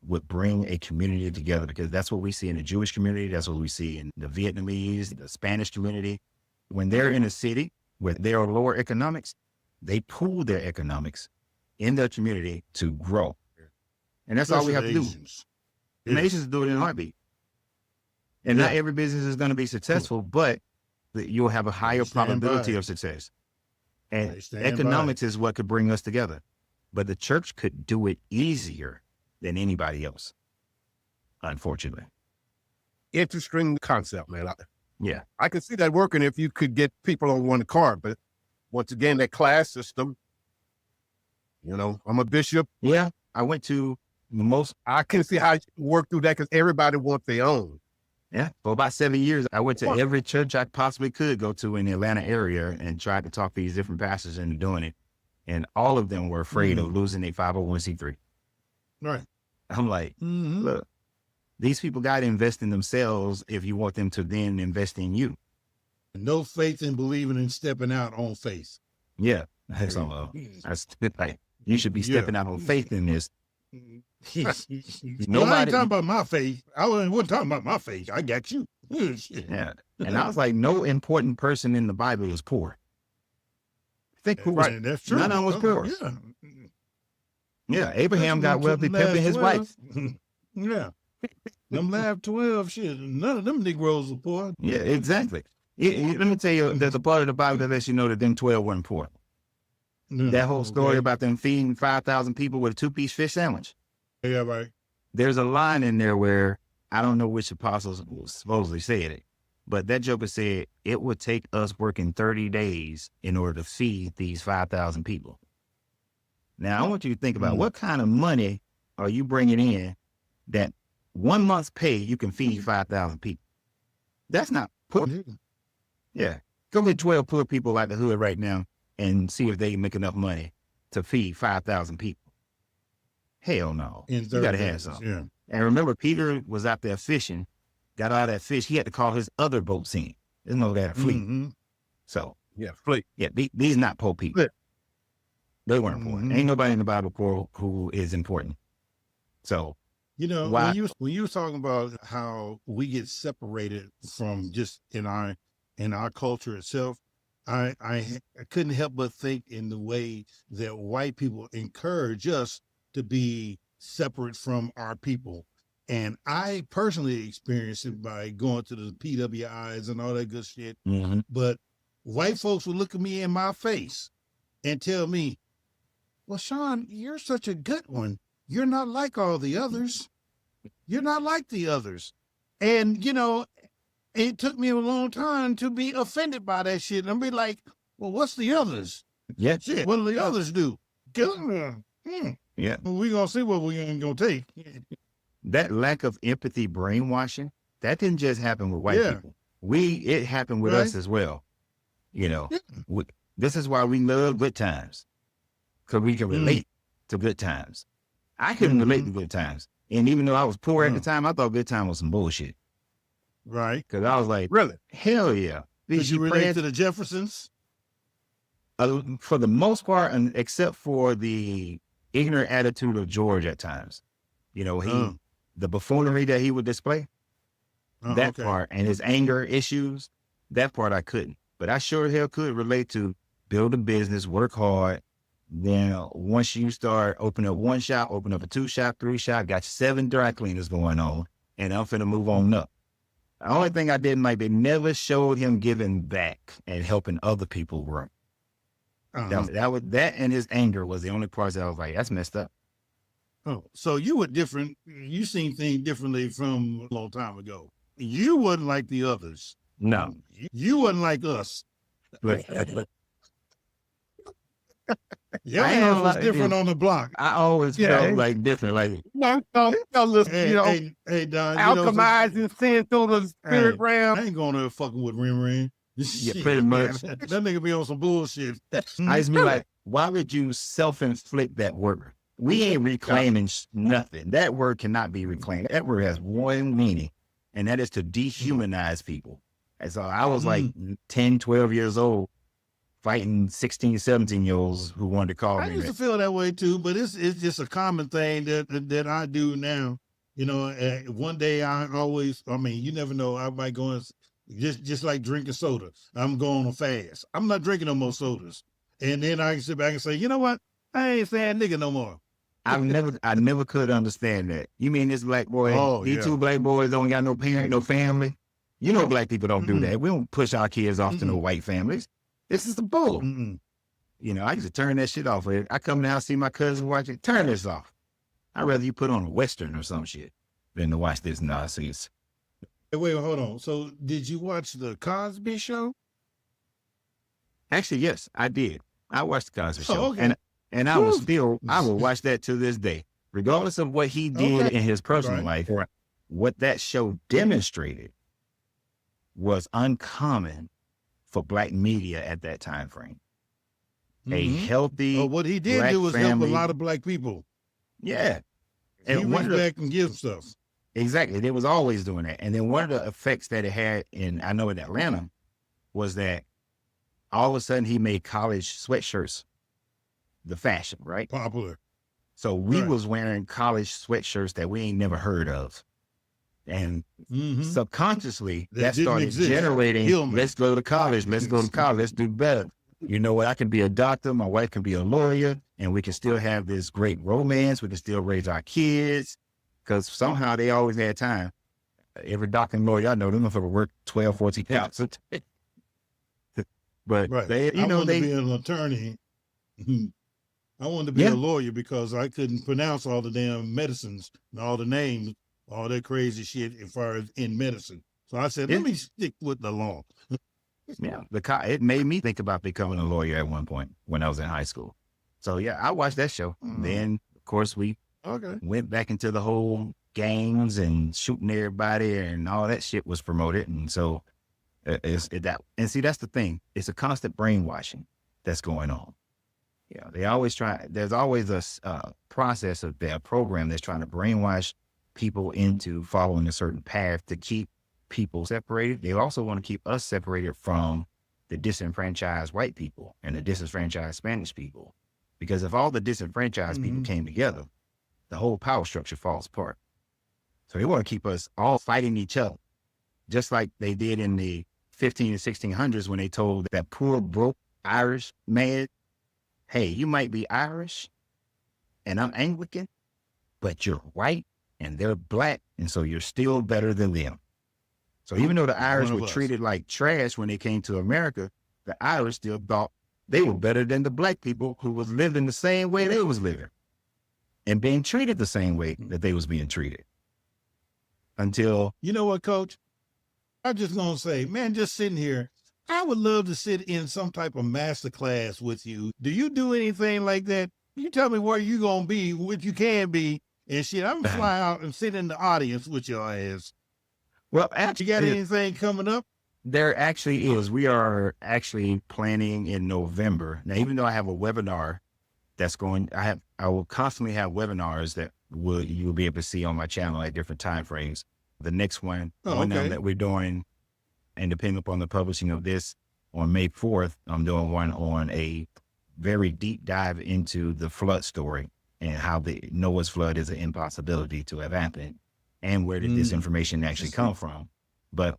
S1: would bring a community together because that's what we see in the Jewish community. That's what we see in the Vietnamese, the Spanish community. When they're in a city where there are lower economics, they pool their economics in their community to grow. And that's all we have to do. The nations do it in a heartbeat. And not every business is going to be successful, but you'll have a higher probability of success. And economics is what could bring us together. But the church could do it easier than anybody else, unfortunately.
S4: Interesting concept, man.
S1: Yeah.
S4: I can see that working if you could get people on one card. But once again, that class system, you know, I'm a bishop.
S1: Yeah. I went to
S4: I can see how you work through that because everybody wants their own.
S1: Yeah. For about 7 years, I went to every church I possibly could go to in the Atlanta area and tried to talk these different pastors into doing it. And all of them were afraid of losing their 501c3.
S2: Right.
S1: I'm like, look, these people got to invest in themselves if you want them to then invest in you.
S2: No faith in believing and stepping out on faith.
S1: Yeah. That's like, you should be stepping out on faith in this.
S2: No, I ain't talking about my faith. I wasn't talking about my faith. I got you.
S1: Yeah. And I was like, no important person in the Bible is poor. Think who was,
S2: right, that's true.
S1: None of them was poor.
S2: Yeah.
S1: Yeah. Abraham got wealthy, pimping his wife.
S2: Yeah. Them last 12, shit, none of them Negroes were poor.
S1: Yeah, exactly. Let me tell you, there's a part of the Bible that lets you know that them 12 weren't poor.
S2: Yeah,
S1: that whole story about them feeding 5,000 people with a 2-piece fish sandwich.
S2: Yeah, right.
S1: There's a line in there where I don't know which apostles supposedly said it, but that joker said it would take us working 30 days in order to feed these 5,000 people. Now, I want you to think about what kind of money are you bringing in that 1 month's pay you can feed 5,000 people? That's not poor. Yeah. Go get 12 poor people out the hood right now and see if they can make enough money to feed 5,000 people. Hell no. You got to have something.
S2: Yeah.
S1: And remember, Peter was out there fishing, got all that fish. He had to call his other boats in. There's no that fleet.
S2: Mm-hmm.
S1: So,
S4: yeah, fleet.
S1: Yeah, these not poor people.
S4: Yeah.
S1: They weren't important. Ain't nobody in the Bible poor who is important. So,
S2: you know, when you were talking about how we get separated from just in our culture itself, I couldn't help but think in the way that white people encourage us to be separate from our people. And I personally experienced it by going to the PWIs and all that good shit.
S1: Mm-hmm.
S2: But white folks would look at me in my face and tell me, well, Sean, you're such a good one. You're not like all the others. You're not like the others. And, you know, it took me a long time to be offended by that shit. And I'll be like, well, what's the others?
S1: Yeah.
S2: Shit, what do the others do?
S1: Yeah.
S2: Well, we gonna see what we ain't gonna take.
S1: That lack of empathy brainwashing, that didn't just happen with white people. It happened with us as well. You know, this is why we love good times. Because we can relate to good times. I couldn't relate to good times. And even though I was poor at the time, I thought good time was some bullshit.
S2: Right.
S1: Because I was like,
S4: Really?
S1: hell yeah.
S2: Did you relate to the Jeffersons?
S1: For the most part, and except for the ignorant attitude of George at times. You know, the buffoonery that he would display, that part, and his anger issues, that part I couldn't. But I sure hell could relate to build a business, work hard. Then once you start open up one shop, open up a 2 shop, 3 shop, got 7 dry cleaners going on, and I'm finna move on up. The only thing I didn't like, they never showed him giving back and helping other people run. That and his anger was the only parts that I was like, that's messed up.
S2: Oh, so you were different. You seen things differently from a long time ago. You wasn't like the others.
S1: No.
S2: You wasn't like us. Your
S1: I
S2: ass
S1: ain't
S2: was
S1: like
S2: different on the block.
S1: I always felt like different. Like,
S4: Listen,
S2: Hey, Don.
S4: alchemizing sin through the spirit realm.
S2: I ain't going there fucking with Rim.
S1: yeah, pretty much.
S2: That nigga be on some bullshit.
S1: I just be like, why would you self-inflict that word? We ain't reclaiming nothing. That word cannot be reclaimed. That word has one meaning, and that is to dehumanize people. And so I was like 10, 12 years old, fighting 16, 17-year-olds who wanted to call
S2: I
S1: me
S2: used
S1: that.
S2: to feel that way too, but it's just a common thing that I do now. You know, one day you never know, I might go and just like drinking soda. I'm going on a fast. I'm not drinking no more sodas. And then I can sit back and say, you know what? I ain't saying nigga no more.
S1: I never could understand that. You mean this black boy, these 2 black boys don't got no parent, no family? You know black people don't do that. We don't push our kids off to no white families. This is the bull. You know, I used to turn that shit off. I come down, see my cousin watching, turn this off. I'd rather you put on a Western or some shit than to watch this nonsense.
S2: Hey, wait, hold on. So did you watch the Cosby Show?
S1: Actually, yes, I did. I watched the Cosby Show.
S2: Okay.
S1: And I will watch that to this day. Regardless of what he did in his personal life, what that show demonstrated was uncommon for black media at that time frame. A healthy
S2: what he did
S1: black
S2: do was
S1: family.
S2: help a lot of black people.
S1: Yeah.
S2: He
S1: And
S2: reached back and give stuff.
S1: exactly. It was always doing that. And then one of the effects that it had in Atlanta was that all of a sudden he made college sweatshirts the fashion, right?
S2: Popular.
S1: So we was wearing college sweatshirts that we ain't never heard of. And subconsciously that
S2: didn't
S1: started
S2: exist.
S1: generating,
S2: Hillman.
S1: let's go to college, let's do better. You know what? I can be a doctor, my wife can be a lawyer, and we can still have this great romance. We can still raise our kids because somehow they always had time. Every doctor and lawyer I know, them motherfuckers work 12, 14 hours a day. But they,
S2: I wanted to be an attorney. I wanted to be a lawyer because I couldn't pronounce all the damn medicines and all the names, all that crazy shit as far as in medicine. So I said, let me stick with the law.
S1: It made me think about becoming a lawyer at one point when I was in high school. So yeah, I watched that show. Then of course we went back into the whole gangs and shooting everybody and all that shit was promoted. And so that's the thing. It's a constant brainwashing that's going on. Yeah, they always try. There's always a process of their program that's trying to brainwash people into following a certain path to keep people separated. They also want to keep us separated from the disenfranchised white people and the disenfranchised Spanish people. Because if all the disenfranchised people came together, the whole power structure falls apart. So they want to keep us all fighting each other, just like they did in the 15 and 1600s when they told that poor, broke Irish man, hey, you might be Irish and I'm Anglican, but you're white and they're black, and so you're still better than them. So even though the Irish were treated like trash when they came to America, the Irish still thought they were better than the black people who was living the same way they was living and being treated the same way that they was being treated. Until...
S2: You know what, Coach? I'm just going to say, man, just sitting here, I would love to sit in some type of master class with you. Do you do anything like that? You tell me where you going to be, what you can be, and shit. I'm going to fly out and sit in the audience with your ass.
S1: Well, actually,
S2: you got anything coming up?
S1: There actually is. We are actually planning in November. Now, even though I have a webinar that's going, I will constantly have webinars that you will be able to see on my channel at different time frames. The next one, that we're doing, and depending upon the publishing of this, on May 4th, I'm doing one on a very deep dive into the flood story and how the Noah's flood is an impossibility to have happened, and where did this information actually come from. But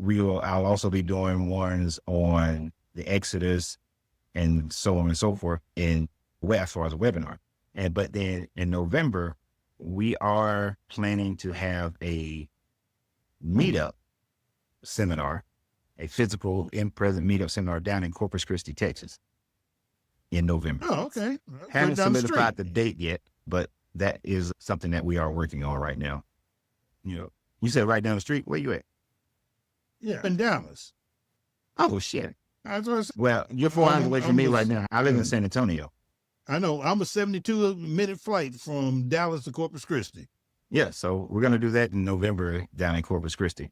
S1: I'll also be doing ones on the Exodus and so on and so forth as far as a webinar. But then in November, we are planning to have a meetup seminar, a physical in-present meetup seminar down in Corpus Christi, Texas in November.
S2: Oh, okay.
S1: Haven't solidified the date yet, but that is something that we are working on right now. You said right down the street. Where you at?
S2: Yeah, in Dallas.
S1: Oh, shit.
S2: Well,
S1: you're 4 hours away from me right now. I live in San Antonio.
S2: I know. I'm a 72-minute flight from Dallas to Corpus Christi.
S1: Yeah, so we're going to do that in November down in Corpus Christi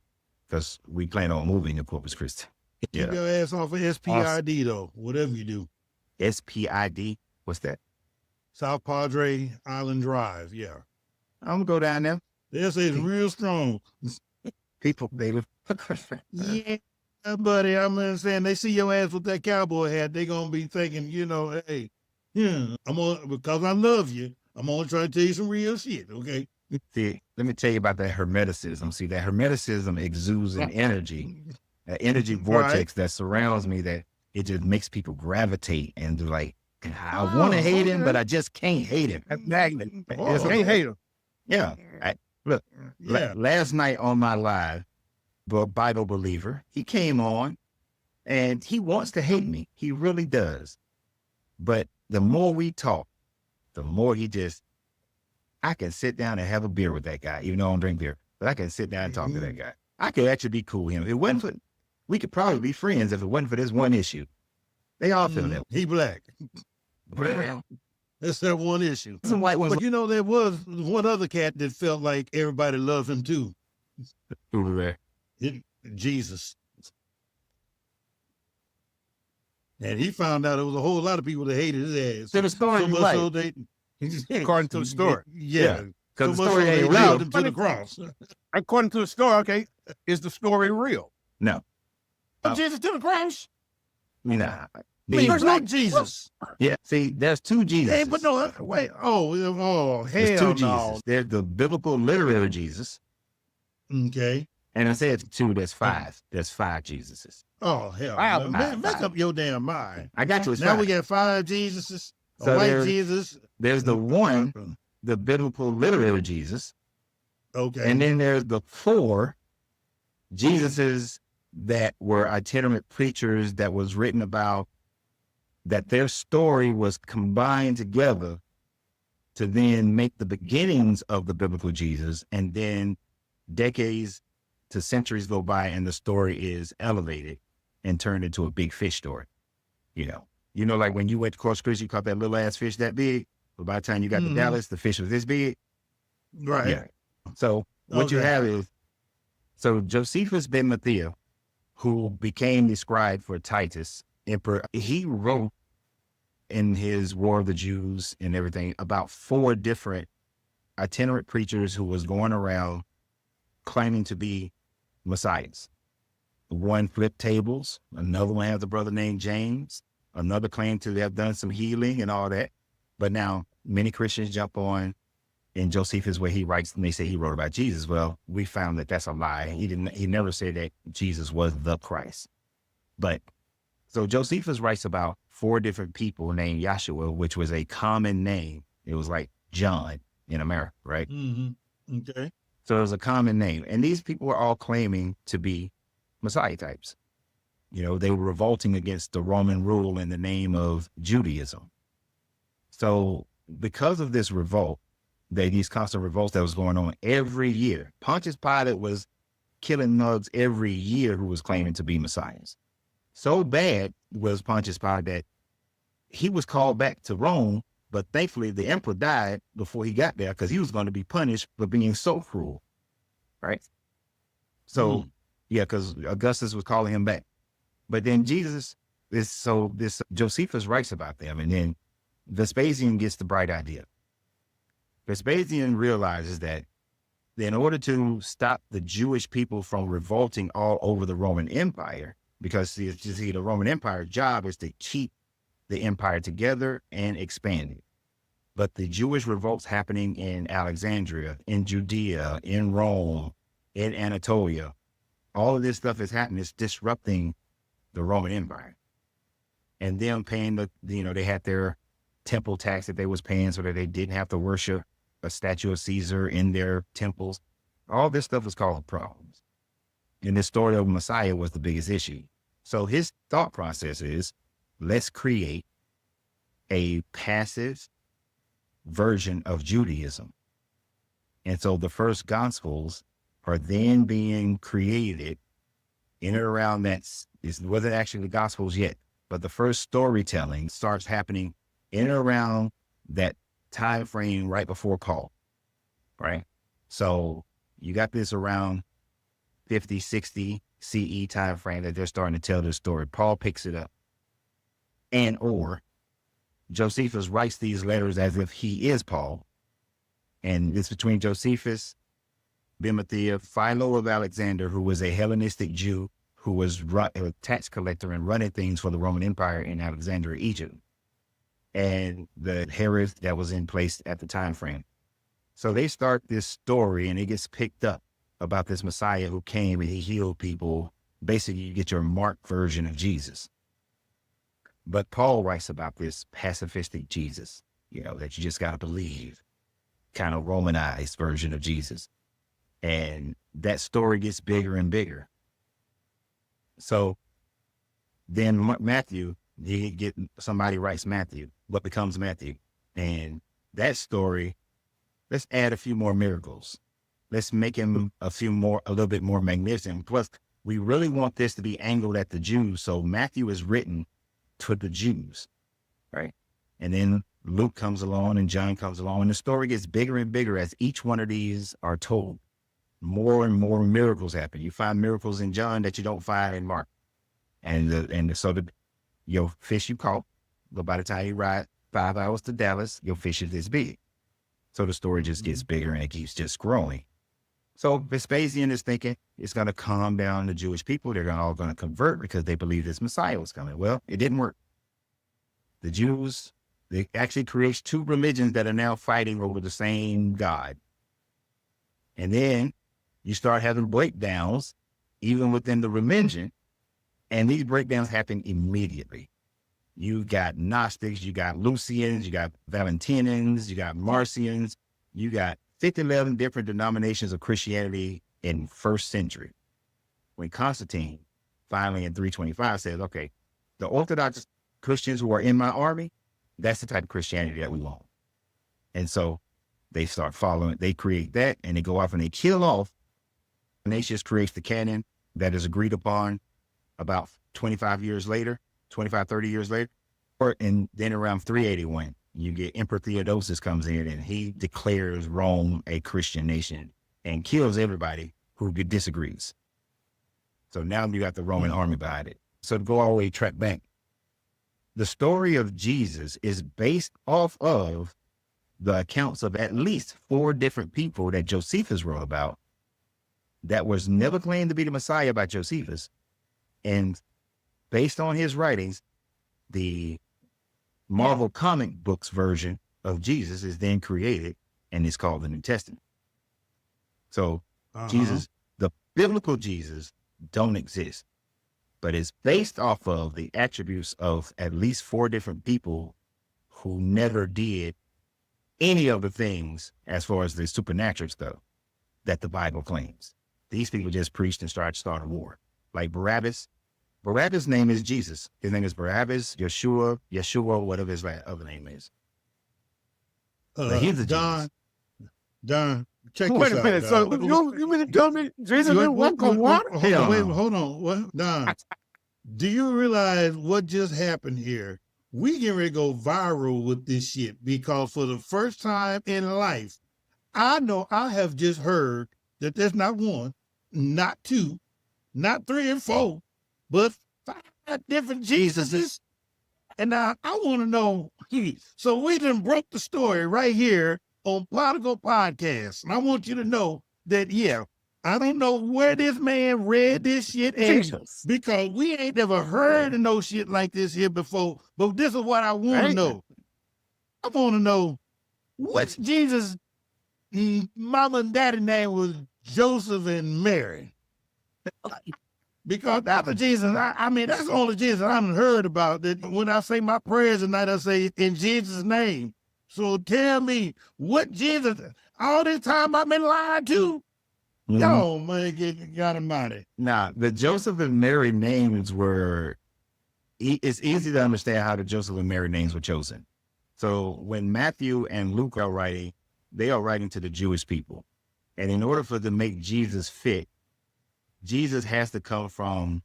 S1: because we plan on moving to Corpus Christi.
S2: Keep your ass off of SPID, though, whatever you do.
S1: SPID? What's that?
S2: South Padre Island Drive, yeah.
S1: I'm going to go down there.
S2: They say it's real strong.
S1: People, baby.
S2: Yeah, buddy, I'm saying they see your ass with that cowboy hat, they going to be thinking, hey, yeah, because I love you, I'm only trying to tell you some real shit, okay?
S1: See, let me tell you about that hermeticism. See, that hermeticism exudes an energy vortex that surrounds me that it just makes people gravitate and they're like, I want to hate him, but I just can't hate him.
S4: Can't hate him.
S1: Yeah. Last night on my live, the Bible believer, he came on and he wants to hate me. He really does. But the more we talk, the more I can sit down and have a beer with that guy, even though I don't drink beer, but I can sit down and talk to that guy. I could actually be cool with him. If it wasn't for, we could probably be friends if it wasn't for this one issue. They all feel that.
S2: He black.
S1: Well,
S2: that's that one issue.
S1: Some white ones.
S2: But there was one other cat that felt like everybody loved him too.
S1: Who was there?
S2: Jesus. And he found out there was a whole lot of people that hated his ass.
S1: So the story
S2: so
S1: right.
S2: So
S4: according to the story.
S2: Yeah.
S1: Because
S2: so
S1: the story ain't
S2: real.
S1: real.
S2: To the cross.
S4: According to the story, okay, is the story real?
S1: No.
S2: Jesus to the cross?
S1: Nah.
S2: There's no Jesus.
S1: Yeah. See, there's two Jesus.
S2: Hey, but no, wait. Oh,
S1: there's
S2: hell
S1: two
S2: no.
S1: Jesus. There's the biblical literary Jesus.
S2: Okay.
S1: And I said two, there's five. There's 5 Jesuses.
S2: Oh, hell.
S4: Wow.
S2: Make up your damn mind.
S1: I got you. It's
S2: now
S1: 5.
S2: we got 5 Jesuses.
S1: So
S2: A white Jesus.
S1: There's the one, the biblical literary Jesus.
S2: Okay.
S1: And then there's the 4 Jesuses that were itinerant preachers that was written about, that their story was combined together to then make the beginnings of the biblical Jesus. And then decades to centuries go by and the story is elevated and turned into a big fish story. Like when you went to Corpus Christi, you caught that little ass fish that big, but by the time you got to Dallas, the fish was this big.
S2: Right.
S1: Yeah. So what you have is, Josephus ben Matthias, who became the scribe for Titus Emperor, he wrote in his War of the Jews and everything about 4 different itinerant preachers who was going around claiming to be messiahs. One flipped tables, another one has a brother named James, another claimed to have done some healing and all that. But now many Christians jump on in Josephus where he writes, and they say he wrote about Jesus. Well, we found that that's a lie. He never said that Jesus was the Christ. But so Josephus writes about 4 different people named Yahshua, which was a common name. It was like John in America, right?
S2: Mm-hmm. Okay.
S1: So it was a common name. And these people were all claiming to be Messiah types. They were revolting against the Roman rule in the name of Judaism. So because of this revolt, these constant revolts that was going on every year, Pontius Pilate was killing mugs every year who was claiming to be messiahs. So bad was Pontius Pilate that he was called back to Rome, but thankfully the emperor died before he got there because he was going to be punished for being so cruel, right? So, because Augustus was calling him back. But then this Josephus writes about them, and then Vespasian gets the bright idea. Vespasian realizes that in order to stop the Jewish people from revolting all over the Roman Empire, because the Roman Empire's job is to keep the empire together and expand it. But the Jewish revolts happening in Alexandria, in Judea, in Rome, in Anatolia, all of this stuff is happening. It's disrupting the Roman Empire. And them paying they had their temple tax that they was paying so that they didn't have to worship a statue of Caesar in their temples. All this stuff was causing problems. And this story of Messiah was the biggest issue. So his thought process is, let's create a passive version of Judaism. And so the first Gospels are then being created in and around that. It wasn't actually the Gospels yet, but the first storytelling starts happening in and around that time frame right before Paul, right? So you got this around 50, 60 CE time frame that they're starting to tell this story. Paul picks it up. Or Josephus writes these letters as if he is Paul. And it's between Josephus, Bimathea, Philo of Alexander, who was a Hellenistic Jew who was a tax collector and running things for the Roman Empire in Alexandria, Egypt, and the Herod that was in place at the time frame. So they start this story and it gets picked up about this Messiah who came and he healed people. Basically, you get your Mark version of Jesus. But Paul writes about this pacifistic Jesus, that you just got to believe, kind of Romanized version of Jesus. And that story gets bigger and bigger. So then Matthew, somebody writes Matthew, what becomes Matthew? And that story, let's add a few more miracles. Let's make him a little bit more magnificent. Plus, we really want this to be angled at the Jews. So Matthew is written to the Jews, right? And then Luke comes along and John comes along, and the story gets bigger and bigger as each one of these are told. More and more miracles happen. You find miracles in John that you don't find in Mark. So your fish you caught, but by the time you ride 5 hours to Dallas, your fish is this big. So the story just gets bigger and it keeps just growing. So Vespasian is thinking it's going to calm down the Jewish people. They're all going to convert because they believe this Messiah was coming. Well, it didn't work. The Jews, they actually creates 2 religions that are now fighting over the same God. And then you start having breakdowns even within the religion. And these breakdowns happen immediately. You got Gnostics, you got Lucians, you got Valentinians, you got Marcions, you got 11 different denominations of Christianity in first century. When Constantine finally in 325 says, okay, the Orthodox Christians who are in my army, that's the type of Christianity that we want. And so they start following, they create that and they go off and they kill off. Ignatius creates the canon that is agreed upon about 25 years later, 25, 30 years later. And then around 381, you get Emperor Theodosius comes in and he declares Rome a Christian nation and kills everybody who disagrees. So now you got the Roman army behind it. So to go all the way track back, the story of Jesus is based off of the accounts of at least 4 different people that Josephus wrote about that was never claimed to be the Messiah by Josephus. And based on his writings, the Marvel comic books version of Jesus is then created. and it's called the New Testament. So
S2: Uh-huh.
S1: Jesus, the biblical Jesus, don't exist, but it's based off of the attributes of at least 4 different people who never did any of the things as far as the supernatural stuff that the Bible claims. These people just preached and started a war. Like Barabbas. Barabbas' name is Jesus. His name is Barabbas, Yeshua, whatever his other name is. But he's a
S2: Don, check
S4: Wait
S2: this
S4: a
S2: out.
S4: minute. So
S2: Don.
S4: you mean to tell me Jesus didn't walk on water?
S2: Hold on. What, Don, do you realize what just happened here? We getting ready to go viral with this shit because for the first time in life, I know I have just heard that there's not 1, not 2, not 3 and 4, but 5 different Jesuses. And now I want to know, so we done broke the story right here on Prodigal Podcast. And I want you to know that, I don't know where this man read this shit at because we ain't never heard of no shit like this here before. But this is what I want to know. I want to know what's Jesus' mama and daddy name was Joseph and Mary. Because that's the Jesus, I mean, that's the only Jesus I haven't heard about. That when I say my prayers tonight, I say in Jesus' name. So tell me what Jesus, all this time I've been lied to?
S1: Mm-hmm.
S2: Yo, man, got him money.
S1: Now, the Joseph and Mary names were, it's easy to understand how the Joseph and Mary names were chosen. So when Matthew and Luke are writing, they are writing to the Jewish people. And in order for them to make Jesus fit, Jesus has to come from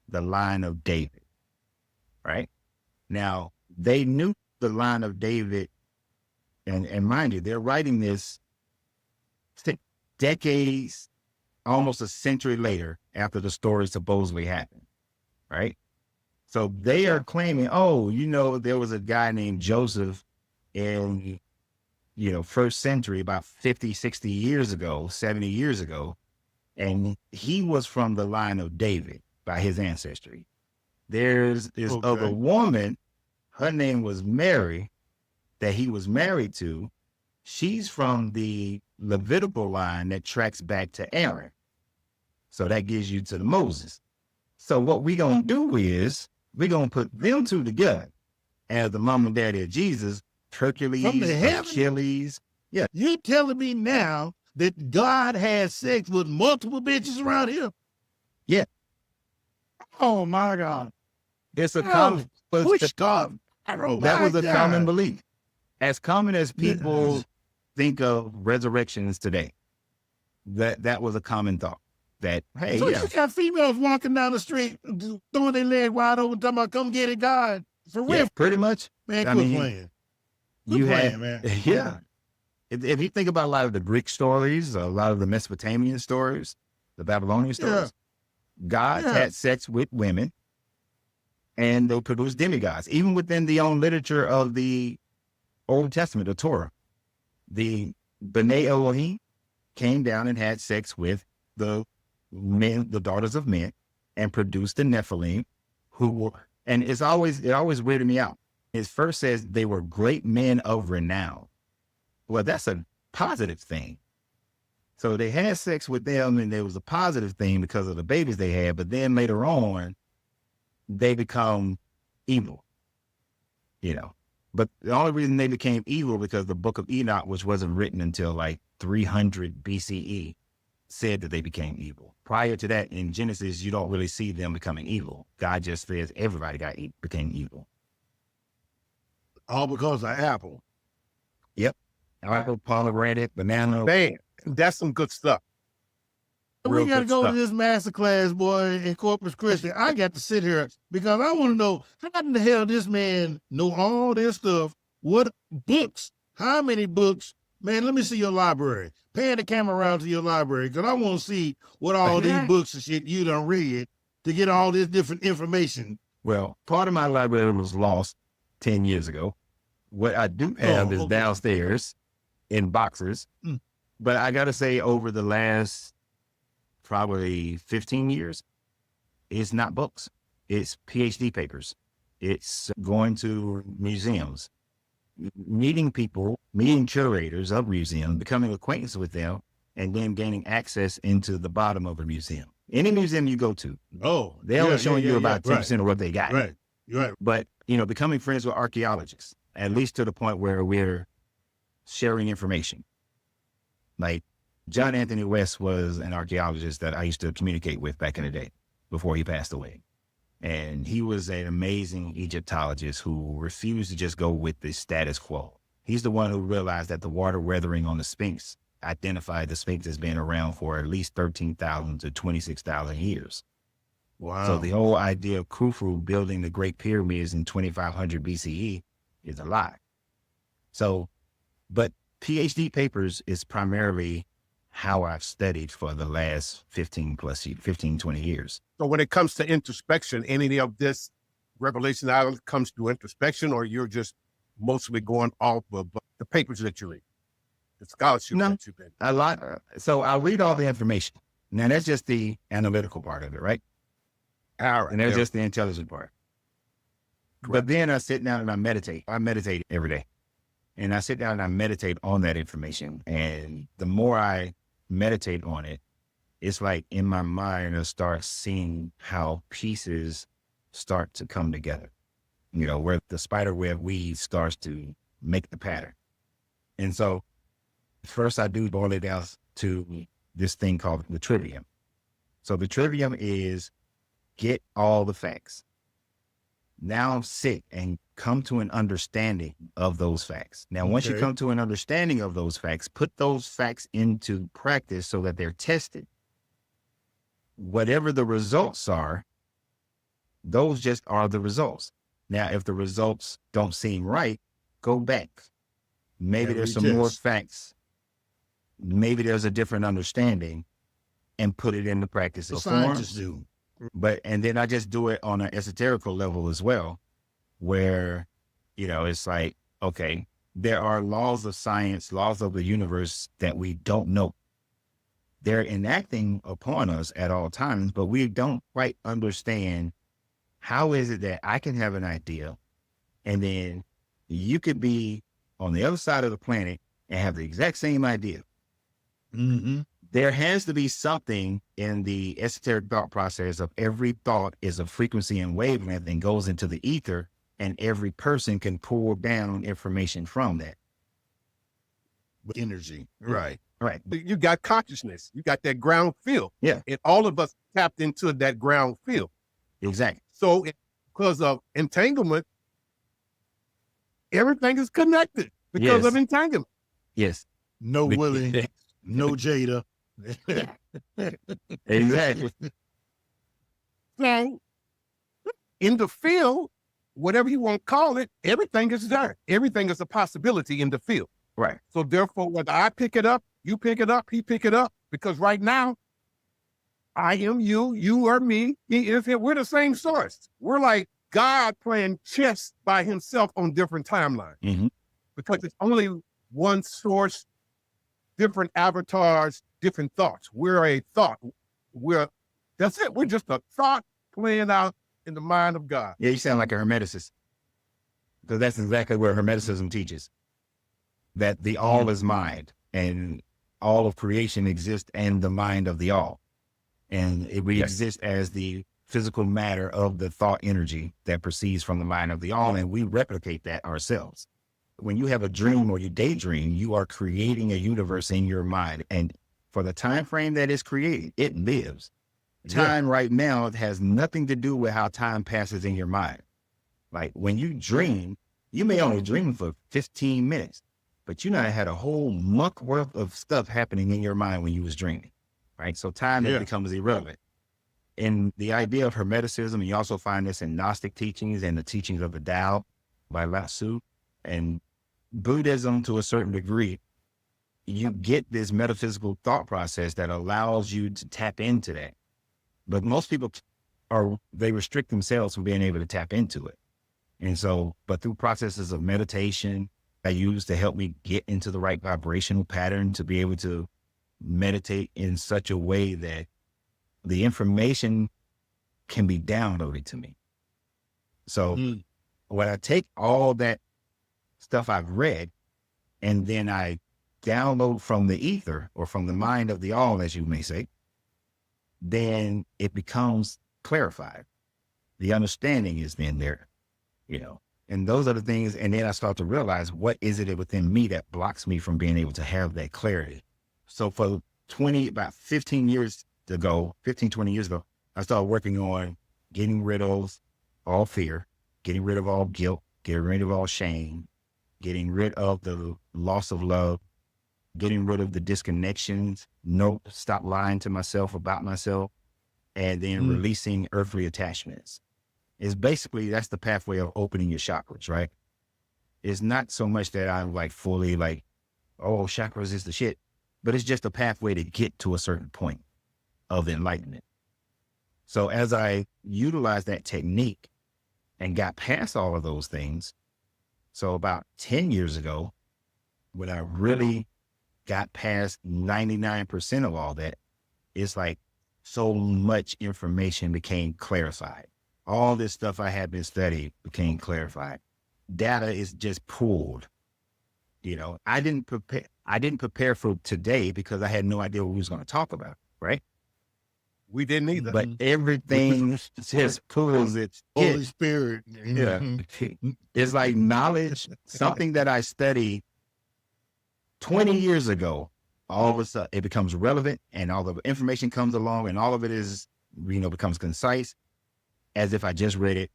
S1: the line of David, right? Now, they knew the line of David, and mind you, they're writing this decades, almost a century later after the story supposedly happened, right? So they are claiming, oh, there was a guy named Joseph in, first century, about 50, 60 years ago, 70 years ago, and he was from the line of David by his ancestry. There's this other woman, her name was Mary, that he was married to. She's from the Levitical line that tracks back to Aaron. So that gives you to the Moses. So what we're going to do is we're going to put them 2 together as the mom and daddy of Jesus, Hercules,
S2: From the heavens?
S1: Achilles. Yeah.
S2: You telling me now that God has sex with multiple bitches around here?
S1: Yeah.
S2: Oh my God.
S1: It's a common,
S2: Push God.
S1: that was a common belief. As common as people think of resurrections today, that was a common thought. That, hey,
S2: so you got females walking down the street, throwing their leg wide open, talking about come get it, God. For real.
S1: Yeah, pretty much.
S2: Man, quit playing. Quit playing, man.
S1: Yeah. If you think about a lot of the Greek stories, a lot of the Mesopotamian stories, the Babylonian stories, gods had sex with women and they produced demigods. Even within the own literature of the Old Testament, the Torah, the B'nai Elohim came down and had sex with the men, the daughters of men, and produced the Nephilim, who were, and it always weirded me out. It first says they were great men of renown. Well, that's a positive thing. So they had sex with them and there was a positive thing because of the babies they had, but then later on, they become evil, But the only reason they became evil because the book of Enoch, which wasn't written until like 300 BCE, said that they became evil. Prior to that, in Genesis, you don't really see them becoming evil. God just says everybody became evil.
S2: All because of Apple.
S1: Yep. Apple, pomegranate, banana.
S4: Man, that's some good stuff.
S2: We got to go to this master class, boy, in Corpus Christi. I got to sit here because I want to know how in the hell this man know all this stuff. What books? How many books? Man, let me see your library. Pan the camera around to your library because I want to see what all these books and shit you done read to get all this different information.
S1: Well, part of my library was lost 10 years ago. What I do have is downstairs in boxes. But I got to say, over the last probably 15 years, it's not books. It's PhD papers. It's going to museums. meeting people, meeting curators of museums, becoming acquainted with them, and then gaining access into the bottom of a museum. Any museum you go to, they're only showing you about 10% of what they got.
S2: Right.
S1: But, becoming friends with archaeologists, at least to the point where we're sharing information. Like John Anthony West was an archaeologist that I used to communicate with back in the day before he passed away. And he was an amazing Egyptologist who refused to just go with the status quo. He's the one who realized that the water weathering on the Sphinx identified the Sphinx as being around for at least 13,000 to 26,000 years.
S2: Wow.
S1: So the whole idea of Khufu building the Great Pyramids in 2500 BCE is a lie. So, but PhD papers is primarily how I've studied for the last 15, 20 years.
S4: So when it comes to introspection, any of this revelation either comes to introspection, or you're just mostly going off of the papers that you read, the scholarship that you've been.
S1: A lot. So I'll read all the information. Now that's just the analytical part of it, right?
S4: All right.
S1: And that's just the intelligent part.
S4: Correct.
S1: But then I sit down and I meditate. I meditate every day. And I sit down and I meditate on that information. And the more I meditate on it, it's like in my mind, I start seeing how pieces start to come together, where the spider web weave starts to make the pattern. And so first I do boil it down to this thing called the trivium. So the trivium is get all the facts. Now sit and come to an understanding of those facts. Now, once you come to an understanding of those facts, put those facts into practice so that they're tested. Whatever the results are, those just are the results. Now, if the results don't seem right, go back. Maybe there's some more facts. Maybe there's a different understanding, and put it into practice.
S2: The scientists do.
S1: And then I just do it on an esoterical level as well, where, it's like, okay, there are laws of science, laws of the universe that we don't know. They're enacting upon us at all times, but we don't quite understand how is it that I can have an idea and then you could be on the other side of the planet and have the exact same idea.
S2: Mm-hmm.
S1: There has to be something in the esoteric thought process of every thought is a frequency and wavelength and goes into the ether, and every person can pull down information from that.
S2: Energy. Right.
S1: Right.
S4: You got consciousness. You got that ground field.
S1: Yeah.
S4: And all of us tapped into that ground field.
S1: Exactly.
S4: So because of entanglement, everything is connected because of entanglement.
S1: Yes.
S2: No Willie, no Jada.
S1: Exactly.
S4: So in the field, whatever you want to call it, everything is there. Everything is a possibility in the field.
S1: Right.
S4: So therefore, whether I pick it up, you pick it up, he pick it up, because right now, I am you, you are me, he is him. We're the same source. We're like God playing chess by himself on different timelines, because it's only one source, different avatars, different thoughts. We're a thought. That's it. We're just a thought playing out in the mind of God.
S1: Yeah, you sound like a Hermeticist, because that's exactly where Hermeticism teaches, that the all is mind and all of creation exists in the mind of the all. And we exist as the physical matter of the thought energy that proceeds from the mind of the all, and we replicate that ourselves. When you have a dream or you daydream, you are creating a universe in your mind. And for the time frame that is created, it lives. Time right now has nothing to do with how time passes in your mind. Like when you dream, you may only dream for 15 minutes, but you know, I had a whole month worth of stuff happening in your mind when you was dreaming, right? So time becomes irrelevant. In the idea of Hermeticism, you also find this in Gnostic teachings and the teachings of the Tao by Lao Tzu, and Buddhism to a certain degree. You get this metaphysical thought process that allows you to tap into that. But most people they restrict themselves from being able to tap into it. And so, but through processes of meditation, I use to help me get into the right vibrational pattern to be able to meditate in such a way that the information can be downloaded to me. So when I take all that stuff I've read, and then I download from the ether or from the mind of the all, as you may say, then it becomes clarified. The understanding is then there, and those are the things. And then I start to realize, what is it within me that blocks me from being able to have that clarity? So for about 15, 20 years ago, I started working on getting rid of all fear, getting rid of all guilt, getting rid of all shame, getting rid of the loss of love, getting rid of the disconnections, stop lying to myself about myself, and then releasing earthly attachments. It's basically, that's the pathway of opening your chakras, right? It's not so much that I'm like fully like, oh, chakras is the shit, but it's just a pathway to get to a certain point of enlightenment. So as I utilized that technique and got past all of those things, so about 10 years ago, when I really got past 99% of all that, it's like so much information became clarified. All this stuff I had been studying became clarified. Data is just pulled. I didn't prepare for today because I had no idea what we was going to talk about, right?
S4: We didn't either.
S1: But everything just pulls its
S2: Holy Spirit.
S1: Yeah. It's like knowledge, something that I studied 20 years ago, all of a sudden it becomes relevant, and all the information comes along, and all of it is, becomes concise, as if I just read it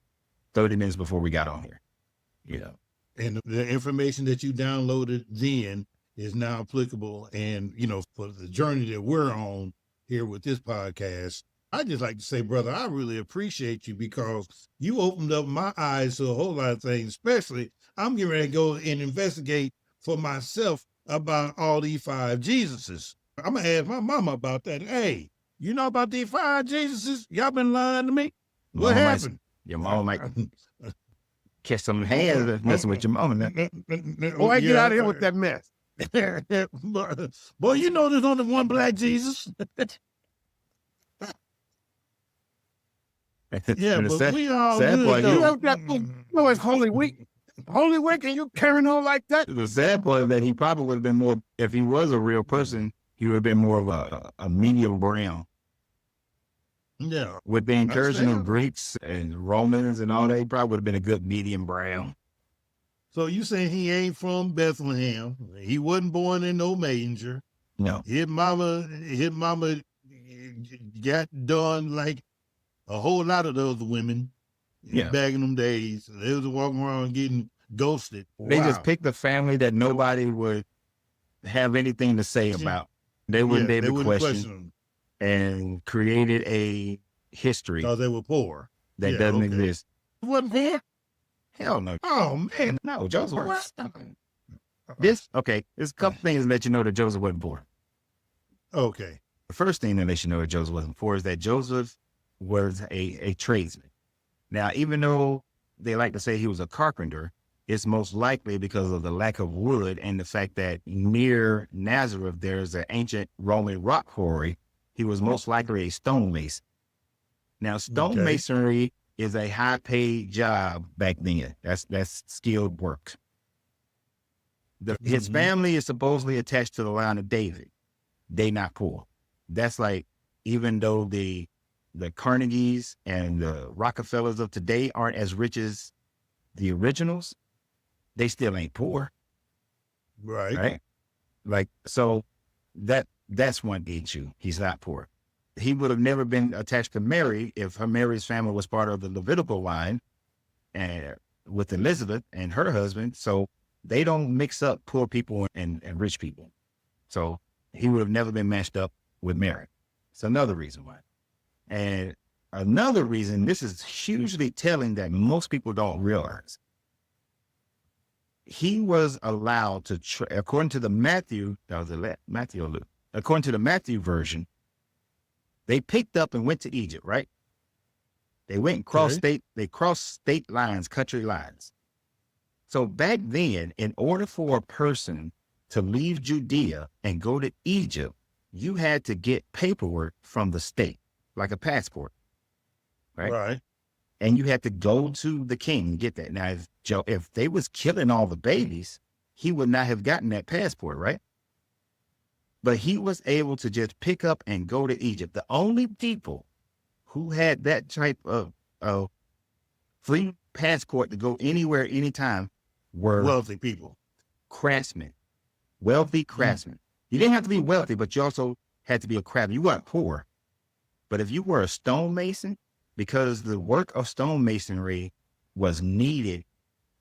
S1: 30 minutes before we got on here.
S2: And the information that you downloaded then is now applicable. And, for the journey that we're on here with this podcast, I just like to say, brother, I really appreciate you, because you opened up my eyes to a whole lot of things. Especially, I'm getting ready to go and investigate for myself about all these 5 Jesuses. I'm going to ask my mama about that. Hey, you know about these 5 Jesuses? Y'all been lying to me? What happened?
S1: Your mama might catch some hands messing with your mama.
S4: Boy, get out of here with that mess.
S2: Boy, there's only one black Jesus. Yeah, but we all good, though.
S4: It's Holy Week. Holy Week, and you carrying on like that?
S1: The sad part is that he probably would have been more, if he was a real person, he would have been more of a medium brown.
S2: Yeah.
S1: With the incursion of Greeks and Romans and all that, he probably would have been a good medium brown.
S2: So you saying he ain't from Bethlehem? He wasn't born in no manger.
S1: No.
S2: His mama got done like a whole lot of those women back in them days. They was walking around getting ghosted.
S1: They just picked a family that nobody would have anything to say about. They wouldn't be able to question them. And created a history.
S2: Because they were poor.
S1: That doesn't exist.
S2: Wasn't poor?
S1: Hell no.
S2: Oh, man.
S1: No, Joseph was. There's a couple things to let you know that Joseph wasn't poor.
S2: Okay.
S1: The first thing that let you know that Joseph wasn't poor is that Joseph was a tradesman. Now, even though they like to say he was a carpenter, it's most likely because of the lack of wood and the fact that near Nazareth, there's an ancient Roman rock quarry. He was most likely a stonemason. Now, stonemasonry is a high-paid job back then. That's skilled work. His family is supposedly attached to the line of David. They not poor. That's like, even though the Carnegies and the Rockefellers of today aren't as rich as the originals, they still ain't poor.
S2: Right.
S1: Like, so that's one issue. He's not poor. He would have never been attached to Mary if Mary's family was part of the Levitical line, and with Elizabeth and her husband. So they don't mix up poor people and rich people. So he would have never been matched up with Mary. It's another reason why. And another reason, this is hugely telling that most people don't realize. He was allowed to, according to the Matthew, Matthew or Luke, according to the Matthew version, they picked up and went to Egypt, right? They went and crossed state lines, country lines. So back then, in order for a person to leave Judea and go to Egypt, you had to get paperwork from the state, like a passport, right? And you had to go to the king to get that. Now, if they was killing all the babies, he would not have gotten that passport, right? But he was able to just pick up and go to Egypt. The only people who had that type of free passport to go anywhere, anytime, were
S2: Wealthy people.
S1: craftsmen, wealthy craftsmen. You didn't have to be wealthy, but you also had to be a craftsman. You weren't poor. But if you were a stonemason, because the work of stonemasonry was needed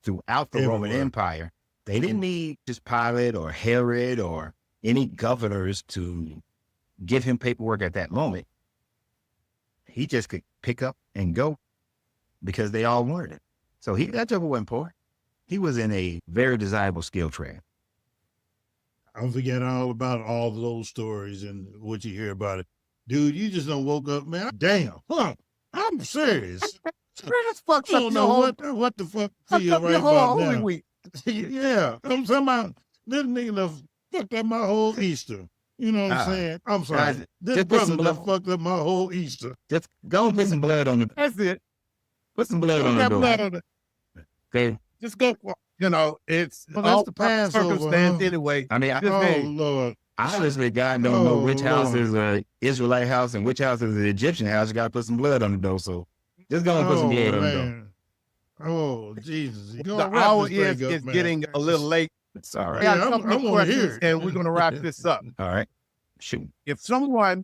S1: throughout the Roman Empire, they didn't need just Pilate or Herod or any governors to give him paperwork at that moment. He just could pick up and go because they all wanted it. So that joker wasn't poor. He was in a very desirable skill trade.
S2: I'm forgetting all about all of those stories and what you hear about it. Dude, you just don't woke up, man. Damn. Huh. I'm serious.
S4: I
S2: don't know what the fuck feel right about now.
S4: Week.
S2: Yeah. I'm talking about this nigga done fucked up my whole Easter. You know what I'm saying? I'm sorry. This brother done fucked up my whole Easter.
S1: Just go and put some blood on the.
S4: That's it.
S1: Put some blood on the door. Okay.
S4: Just go. You know, it's
S2: all the Passover,
S4: circumstance anyway.
S1: I mean,
S2: Lord.
S1: Honestly, God don't know which house is an Israelite house and which house is an Egyptian house. You got to put some blood on the door. So just go and put some blood on the door.
S2: Oh, Jesus.
S4: The hour is getting a little late.
S1: It's all right.
S2: Yeah, I'm going to hear it.
S4: And we're going to wrap this up.
S1: All right. Shoot.
S4: If someone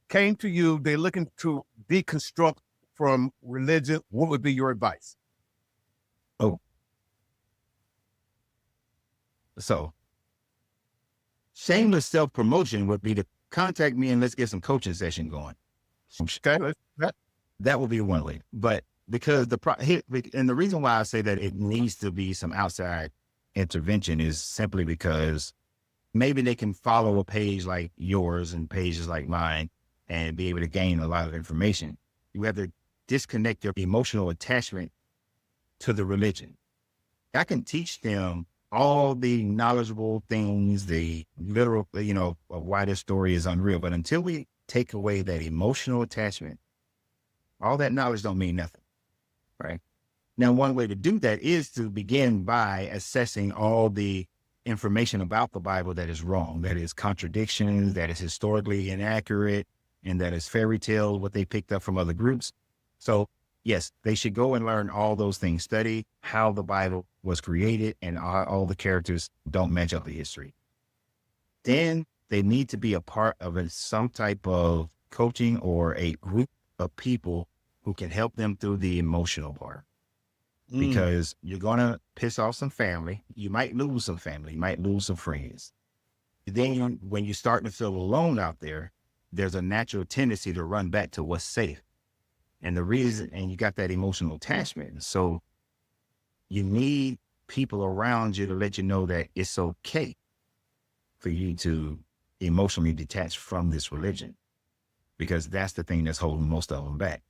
S4: came to you, they're looking to deconstruct from religion, what would be your advice?
S1: So, shameless self-promotion would be to contact me and let's get some coaching session going.
S4: Okay.
S1: That will be one way. But because and the reason why I say that it needs to be some outside intervention is simply because maybe they can follow a page like yours and pages like mine and be able to gain a lot of information. You have to disconnect your emotional attachment to the religion. I can teach them all the knowledgeable things, the literal, of why this story is unreal. But until we take away that emotional attachment, all that knowledge don't mean nothing, right? Now, one way to do that is to begin by assessing all the information about the Bible that is wrong, that is contradictions, that is historically inaccurate, and that is fairy tale, what they picked up from other groups. So yes, they should go and learn all those things, study how the Bible was created and all the characters don't match up the history. Then they need to be a part of some type of coaching or a group of people who can help them through the emotional part. Because you're going to piss off some family. You might lose some family. You might lose some friends. Then when you start to feel alone out there, there's a natural tendency to run back to what's safe. And you got that emotional attachment. So you need people around you to let you know that it's okay for you to emotionally detach from this religion, because that's the thing that's holding most of them back.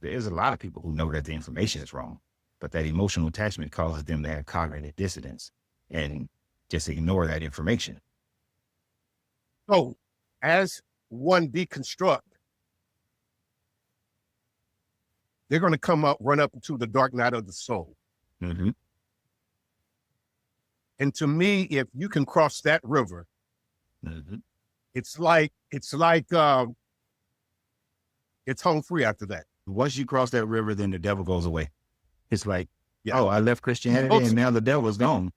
S1: There's a lot of people who know that the information is wrong, but that emotional attachment causes them to have cognitive dissonance and just ignore that information.
S4: So as one deconstruct, they're going to run up into the dark night of the soul.
S1: Mm-hmm.
S4: And to me, if you can cross that river, it's home free after that.
S1: Once you cross that river, then the devil goes away. It's like, oh, I left Christianity and now the devil's gone.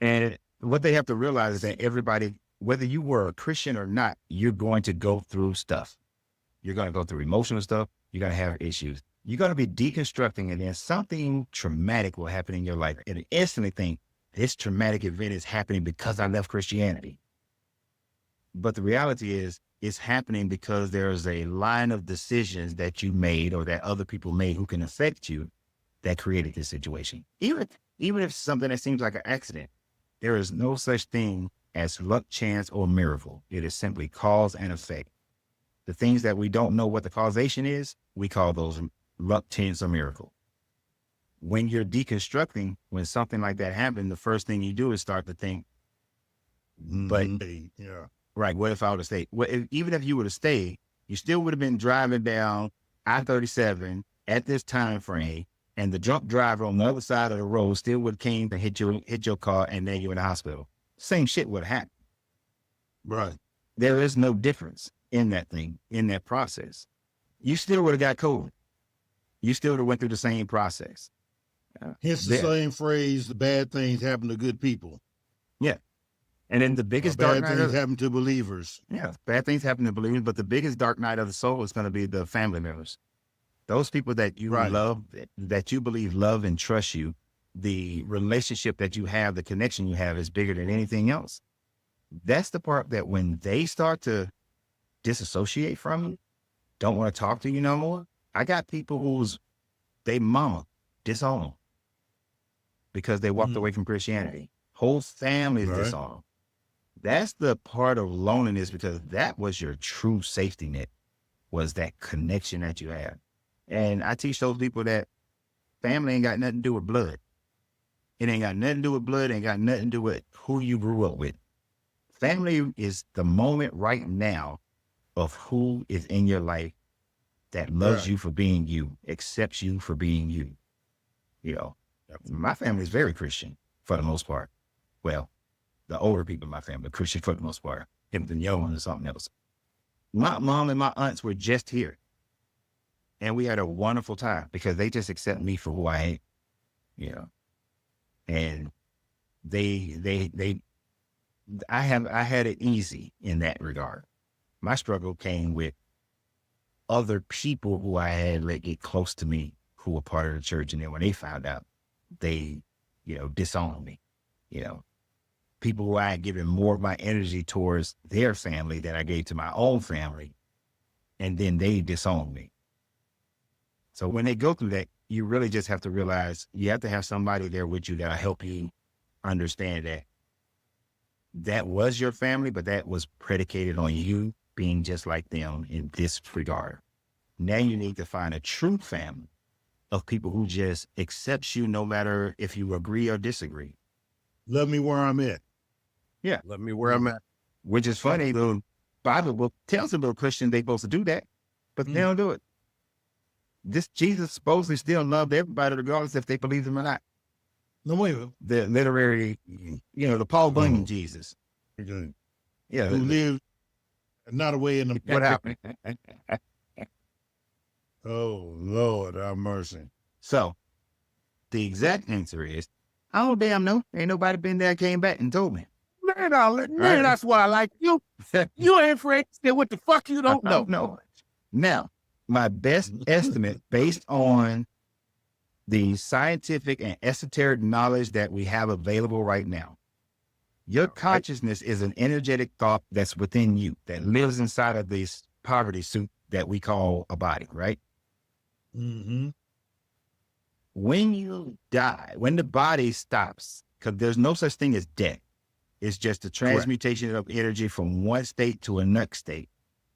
S1: And what they have to realize is that everybody, whether you were a Christian or not, you're going to go through stuff. You're going to go through emotional stuff. You're going to have issues. You're going to be deconstructing, and then something traumatic will happen in your life. And you instantly think, this traumatic event is happening because I left Christianity. But the reality is, it's happening because there's a line of decisions that you made or that other people made who can affect you that created this situation. Even if it's something that seems like an accident, there is no such thing as luck, chance, or miracle. It is simply cause and effect. The things that we don't know what the causation is, we call those luck, chance, or miracle. When you're deconstructing, when something like that happens, the first thing you do is start to think, but right, what if I would have stayed? Well, even if you would have stayed, you still would have been driving down I-37 at this time frame, and the drunk driver on the other side of the road still would have came to hit your car, and then you're in the hospital. Same shit would have happened.
S2: Right.
S1: There is no difference in that thing, in that process. You still would have got COVID. You still would have went through the same process.
S2: Hence the same phrase, the bad things happen to good people.
S1: Yeah. And then the biggest
S2: bad
S1: dark night
S2: things happen to believers.
S1: Yeah, bad things happen to believers, but the biggest dark night of the soul is going to be the family members. Those people that you love, that you believe love and trust you, the relationship that you have, the connection you have is bigger than anything else. That's the part that when they start to disassociate from you, don't want to talk to you no more. I got people whose they mama disown them because they walked away from Christianity. Whole families disown them. That's the part of loneliness, because that was your true safety net, was that connection that you have. And I teach those people that family ain't got nothing to do with blood. It ain't got nothing to do with blood, ain't got nothing to do with who you grew up with. Family is the moment right now of who is in your life that loves you for being you, accepts you for being you. You know, my family is very Christian for the most part. Well, the older people in my family are Christian for the most part. If the young ones or something else. My mom and my aunts were just here. And we had a wonderful time because they just accept me for who I am. You know. And I had it easy in that regard. My struggle came with other people who I had let get close to me who were part of the church. And then when they found out, they, disowned me, people who I had given more of my energy towards their family than I gave to my own family. And then they disowned me. So when they go through that, you really just have to realize you have to have somebody there with you that'll help you understand that that was your family, but that was predicated on you being just like them in this regard. Now you need to find a true family of people who just accepts you no matter if you agree or disagree.
S2: Love me where I'm at.
S1: Yeah.
S4: Love me where I'm at.
S1: Which is funny. The Bible book tells a little Christian they're supposed to do that, but they don't do it. This Jesus supposedly still loved everybody regardless if they believed him or not.
S2: No, wait.
S1: The literary, the Paul Bunyan Jesus. Yeah.
S2: Who lived not away in the...
S1: What happened?
S2: Oh, Lord, have mercy.
S1: So the exact answer is, I don't damn know. Ain't nobody been there, came back and told me.
S4: Man, that's why I like you. You ain't afraid to say what the fuck you don't know.
S1: No. Now, my best estimate based on the scientific and esoteric knowledge that we have available right now, your consciousness is an energetic thought that's within you, that lives inside of this poverty suit that we call a body, right?
S2: Mm-hmm.
S1: When you die, when the body stops, because there's no such thing as death. It's just a transmutation of energy from one state to a next state,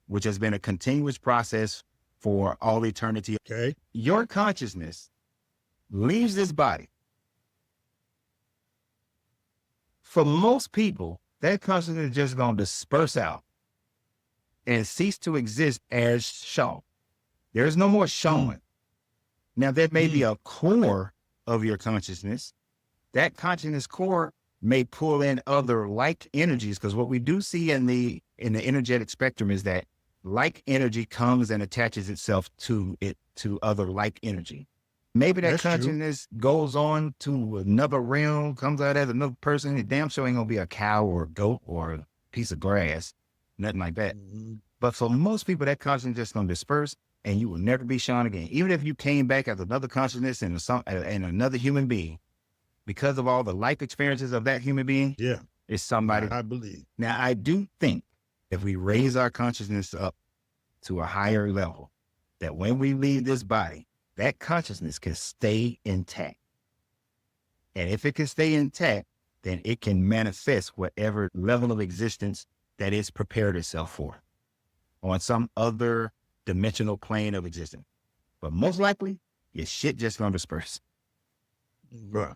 S1: which has been a continuous process for all eternity.
S2: Okay.
S1: Your consciousness leaves this body. For most people, that consciousness is just going to disperse out and cease to exist as shown. There's no more showing. Now, there may be a core of your consciousness. That consciousness core may pull in other like energies, because what we do see in the energetic spectrum is that like energy comes and attaches itself to other like energy. Maybe that consciousness goes on to another realm, comes out as another person. It damn sure ain't gonna be a cow or a goat or a piece of grass, nothing like that. Mm-hmm. But for most people, that consciousness is just gonna disperse, and you will never be shown again. Even if you came back as another consciousness and another human being, because of all the life experiences of that human being, it's somebody.
S2: I believe.
S1: Now, I do think if we raise our consciousness up to a higher level, that when we leave this body, that consciousness can stay intact. And if it can stay intact, then it can manifest whatever level of existence that it's prepared itself for on some other dimensional plane of existence. But most likely, your shit just gonna disperse.
S2: Bro,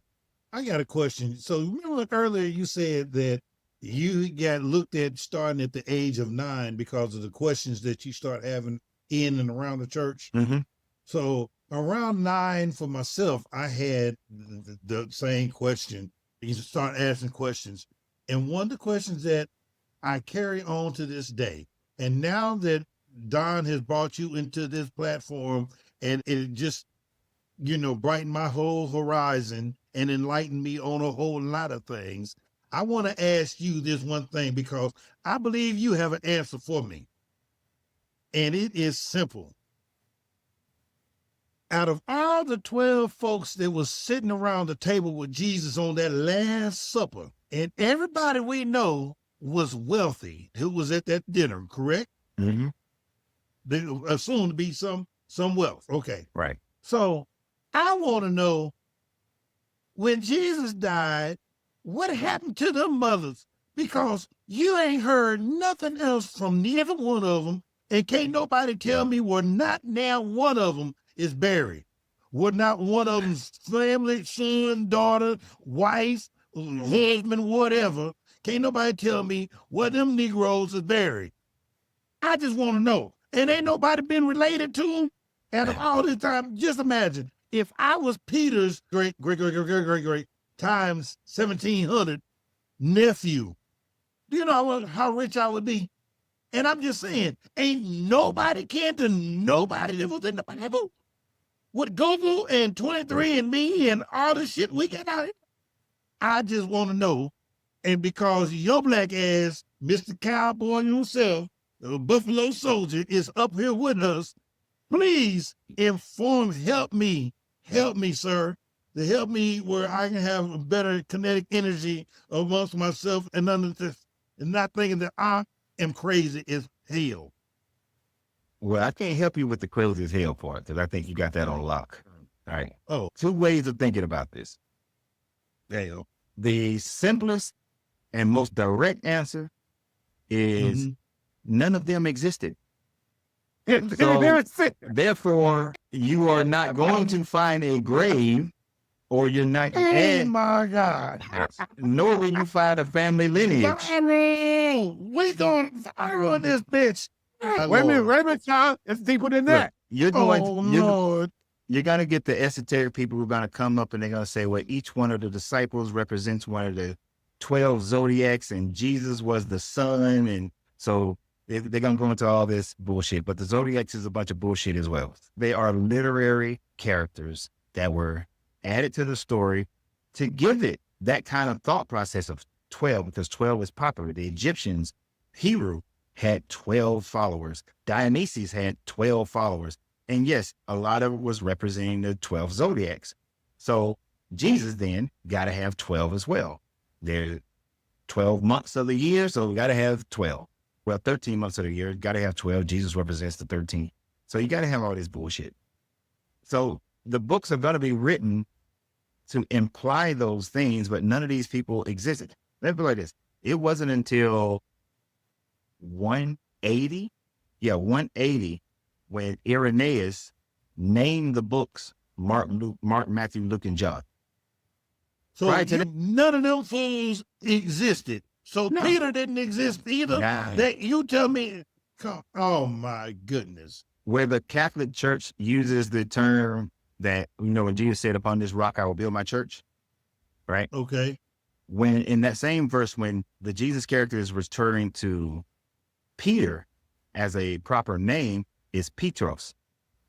S2: I got a question. So remember earlier you said that you got looked at starting at the age of 9 because of the questions that you start having in and around the church.
S1: Mm-hmm.
S2: So around 9 for myself, I had the same question. You start asking questions. And one of the questions that I carry on to this day, and now that Don has brought you into this platform and it just, brightened my whole horizon and enlightened me on a whole lot of things, I want to ask you this one thing because I believe you have an answer for me. And it is simple. Out of all the 12 folks that was sitting around the table with Jesus on that Last Supper, and everybody we know was wealthy who was at that dinner, correct?
S1: Mm-hmm.
S2: They assumed to be some wealth. Okay.
S1: Right.
S2: So I want to know, when Jesus died, what happened to them mothers? Because you ain't heard nothing else from neither one of them, and can't nobody tell me where not now one of them is buried. Where not one of them's family, son, daughter, wife, husband, whatever. Can't nobody tell me where them Negroes is buried. I just want to know. And ain't nobody been related to them. And all this time, just imagine, if I was Peter's great times 1700 nephew, do you know how rich I would be? And I'm just saying, ain't nobody can to nobody that was in the Bible. With Google and 23andMe and all the shit we got out here, I just want to know. And because your black ass, Mr. Cowboy himself, the Buffalo Soldier, is up here with us, please help me, sir, to help me where I can have a better kinetic energy amongst myself and not thinking that I am crazy as hell.
S1: Well, I can't help you with the crazy as hell part because I think you got that on lock. All right.
S2: Oh.
S1: 2 ways of thinking about this.
S2: Hell.
S1: The simplest and most direct answer is none of them existed. So, therefore, you are not going to find a grave, or you're not.
S2: Oh my God!
S1: Nor will you find a family lineage.
S2: We gonna fire on this bitch.
S4: Wait a minute, John. It's deeper than that.
S2: Lord.
S1: You're going to get the esoteric people who are going to come up and they're going to say, well, each one of the disciples represents one of the 12 zodiacs and Jesus was the sun. And so they're going to go into all this bullshit. But the zodiacs is a bunch of bullshit as well. They are literary characters that were added to the story to give it that kind of thought process of 12, because 12 is popular. The Egyptians, Hero, had 12 followers. Dionysus had 12 followers. And yes, a lot of it was representing the 12 zodiacs. So Jesus then got to have 12 as well. There's 12 months of the year, so we got to have 12. Well, 13 months of the year, got to have 12. Jesus represents the 13. So you got to have all this bullshit. So the books are going to be written to imply those things, but none of these people existed. Let me put it like this. It wasn't until 180, when Irenaeus named the books Mark, Matthew, Luke, and John.
S2: So none of them fools existed. So no. Peter didn't exist either.
S1: Nah.
S2: You tell me, oh my goodness.
S1: Where the Catholic Church uses the term that, when Jesus said, upon this rock I will build my church, right?
S2: Okay.
S1: When in that same verse, when the Jesus character is returning to Peter as a proper name, is Petros.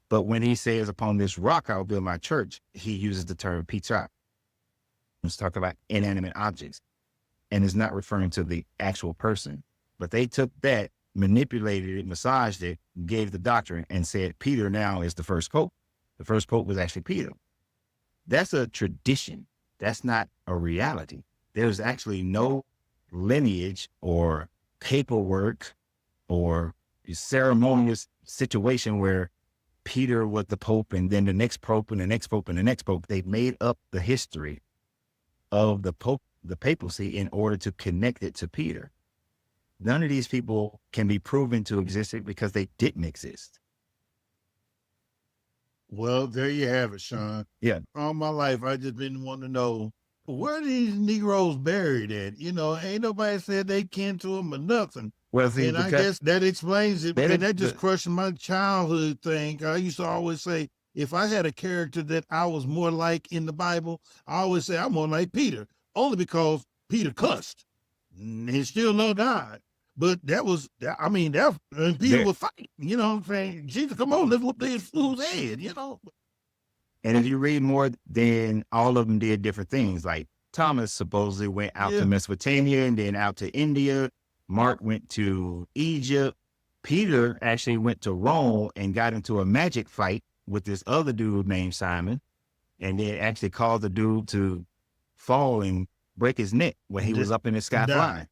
S1: But when he says, upon this rock I will build my church, he uses the term Petra. Let's talk about inanimate objects. And is not referring to the actual person. But they took that, manipulated it, massaged it, gave the doctrine, and said Peter now is the first pope. The first pope was actually Peter. That's a tradition. That's not a reality. There's actually no lineage or paperwork or ceremonious situation where Peter was the pope and then the next pope and the next pope and the next pope. They made up the history of the pope, the papacy, in order to connect it to Peter. None of these people can be proven to exist because they didn't exist.
S2: Well, there you have it, Sean.
S1: Yeah.
S2: All my life, I just been wanting to know, where are these Negroes buried at? Ain't nobody said they kin to them or nothing.
S1: Well, see,
S2: And I guess that explains it. And that just crushed my childhood thing. I used to always say, if I had a character that I was more like in the Bible, I always say I'm more like Peter, only because Peter cussed and he still loved God. But that was, and Peter would fight, you know what I'm saying? Jesus, come on, let's whoop this fool's head, you know?
S1: And if you read more, then all of them did different things. Like Thomas supposedly went out to Mesopotamia and then out to India. Mark went to Egypt. Peter actually went to Rome and got into a magic fight with this other dude named Simon. And they actually caused the dude to fall and break his neck when he was up in the sky flying.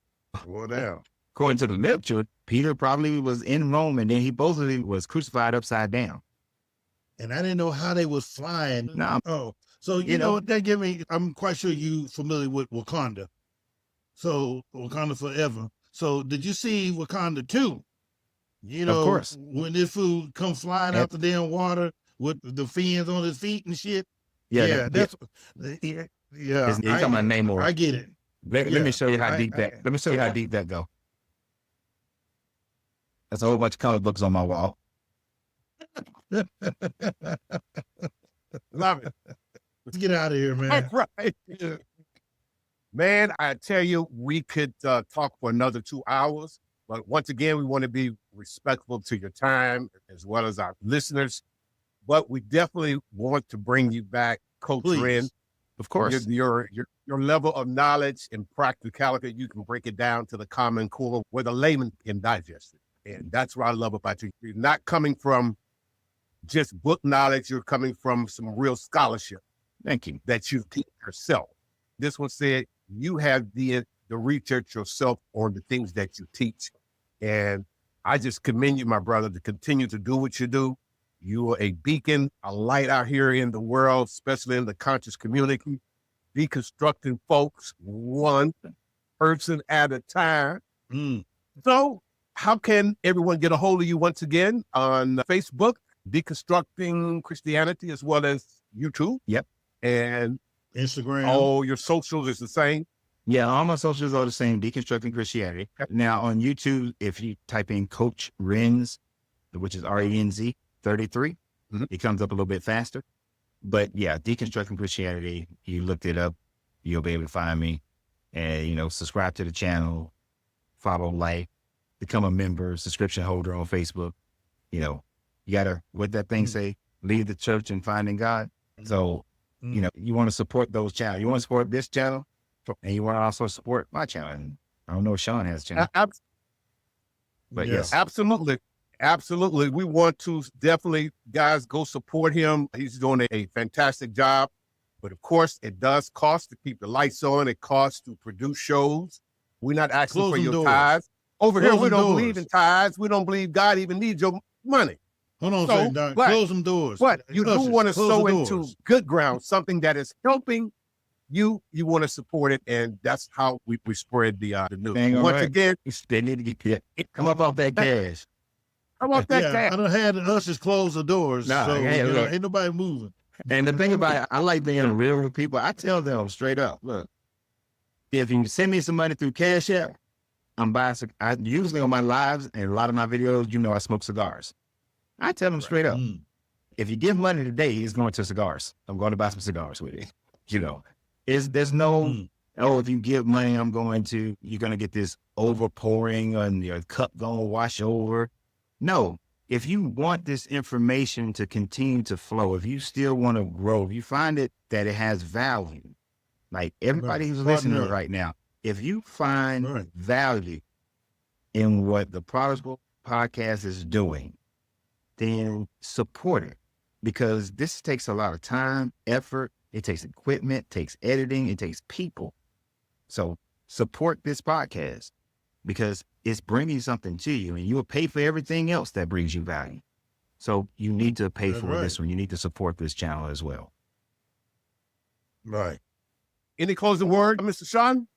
S4: Well, damn.
S1: According to the literature, Peter probably was in Rome and then he supposedly was crucified upside down.
S2: And I didn't know how they was flying.
S1: No.
S2: Oh, so you know what that give me? I'm quite sure you familiar with Wakanda. So Wakanda Forever. So did you see Wakanda 2? You know,
S1: of course.
S2: When this fool come flying out the damn water with the fins on his feet and shit.
S1: Yeah,
S2: that's
S1: you talking about Namor.
S2: I get it.
S1: Let me show you how deep that. Let me show you how deep that go. That's a whole bunch of comic books on my wall.
S2: Love it. Let's get out of here, man.
S4: Right. Man, I tell you, we could talk for another 2 hours, but once again, we want to be respectful to your time as well as our listeners. But we definitely want to bring you back, Coach Renz.
S1: Of course.
S4: Your level of knowledge and practicality, you can break it down to the common core where the layman can digest it. And that's what I love about you. You're not coming from just book knowledge. You're coming from some real scholarship.
S1: Thank you.
S4: That you teach yourself. This one said you have the research yourself on the things that you teach. And I just commend you, my brother, to continue to do what you do. You are a beacon, a light out here in the world, especially in the conscious community, deconstructing folks one person at a time. So how can everyone get a hold of you once again on Facebook, Deconstructing Christianity, as well as YouTube?
S1: Yep.
S4: And
S2: Instagram.
S4: All your socials is the same?
S1: Yeah, all my socials are the same, Deconstructing Christianity. Now on YouTube, if you type in Coach Renz, which is RENZ 33, it comes up a little bit faster. But yeah, Deconstructing Christianity, you looked it up, you'll be able to find me. And, subscribe to the channel, follow, like, become a member, subscription holder on Facebook. You gotta, what that thing say, leave the church and finding God. So, you want to support those channels. You want to support this channel, and you want to also support my channel. And I don't know if Sean has a channel. But yes.
S4: Absolutely. Absolutely. We want to definitely, guys, go support him. He's doing a fantastic job. But of course, it does cost to keep the lights on. It costs to produce shows. We're not asking for your tithes. Over here, we don't believe in tithes. We don't believe God even needs your money.
S2: Hold on a second, Doc. Close them doors.
S4: But you do want to sow into good ground, something that is helping you. You want to support it, and that's how we spread the news. Once again,
S1: they need to get come up off that cash.
S4: Come off that cash.
S2: I done had the ushers close the doors, so ain't nobody moving.
S1: And the thing about it, I like being real with people. I tell them straight up, look, if you send me some money through Cash App, I'm buying. I usually on my lives and a lot of my videos, I smoke cigars. I tell them straight up, if you give money today, it's going to cigars. I'm going to buy some cigars with it. There's no, if you give money, you're going to get this overpouring and your cup going to wash over. No, if you want this information to continue to flow, if you still want to grow, if you find that it has value, like everybody who's listening right now, if you find value in what the Prodigal podcast is doing, then support it, because this takes a lot of time, effort. It takes equipment, takes editing, it takes people. So support this podcast because it's bringing something to you, and you will pay for everything else that brings you value. So you need to pay for this one. You need to support this channel as well.
S2: Right.
S4: Any closing word, Mr. Sean?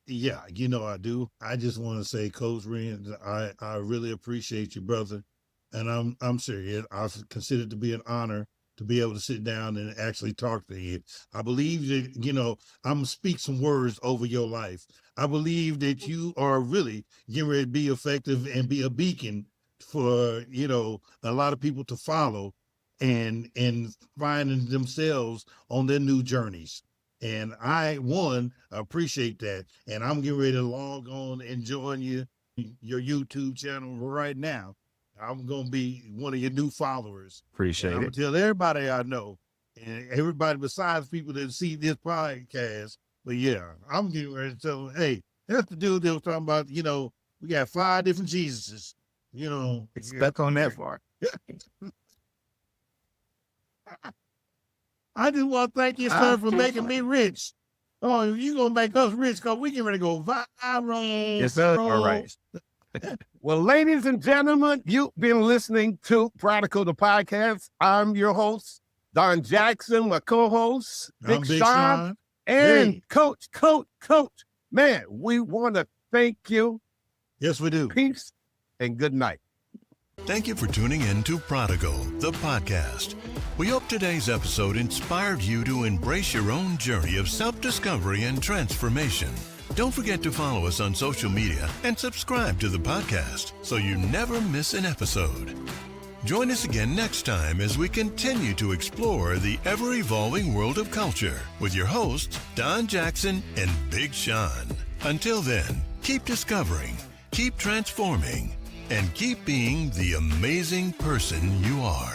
S2: Yeah, I do. I just want to say, Coach Renz, I really appreciate you, brother. And I'm serious. I consider it to be an honor to be able to sit down and actually talk to you. I believe that, you know, I'm going to speak some words over your life. I believe that you are really getting ready to be effective and be a beacon for, you know, a lot of people to follow and finding themselves on their new journeys. And I appreciate that. And I'm getting ready to log on and join your YouTube channel right now. I'm going to be one of your new followers.
S1: Appreciate
S2: I'm
S1: it.
S2: going to tell everybody I know and everybody besides people that see this podcast. But yeah, I'm getting ready to tell them, hey, that's the dude that was talking about, you know, we got 5 different Jesuses, you know.
S1: Stuck on that part.
S2: I just want to thank you, sir, for making me rich. Oh, you going to make us rich because we get ready to go viral.
S1: Yes, sir. All right.
S4: Well, ladies and gentlemen, you've been listening to Prodigal, the podcast. I'm your host, Don Jackson, my co-host,
S2: I'm Big Sean.
S4: and
S2: Hey.
S4: Coach. Man, we want to thank you.
S2: Yes, we do.
S4: Peace and good night.
S3: Thank you for tuning in to Prodigal, the podcast. We hope today's episode inspired you to embrace your own journey of self-discovery and transformation. Don't forget to follow us on social media and subscribe to the podcast so you never miss an episode. Join us again next time as we continue to explore the ever-evolving world of culture with your hosts, Don Jackson and Big Sean. Until then, keep discovering, keep transforming, and keep being the amazing person you are.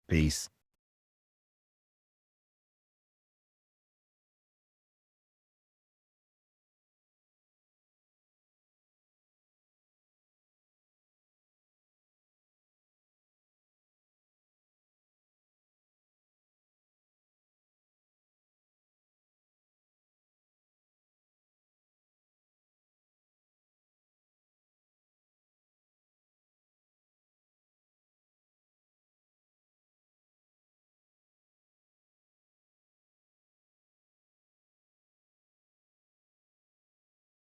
S1: Peace.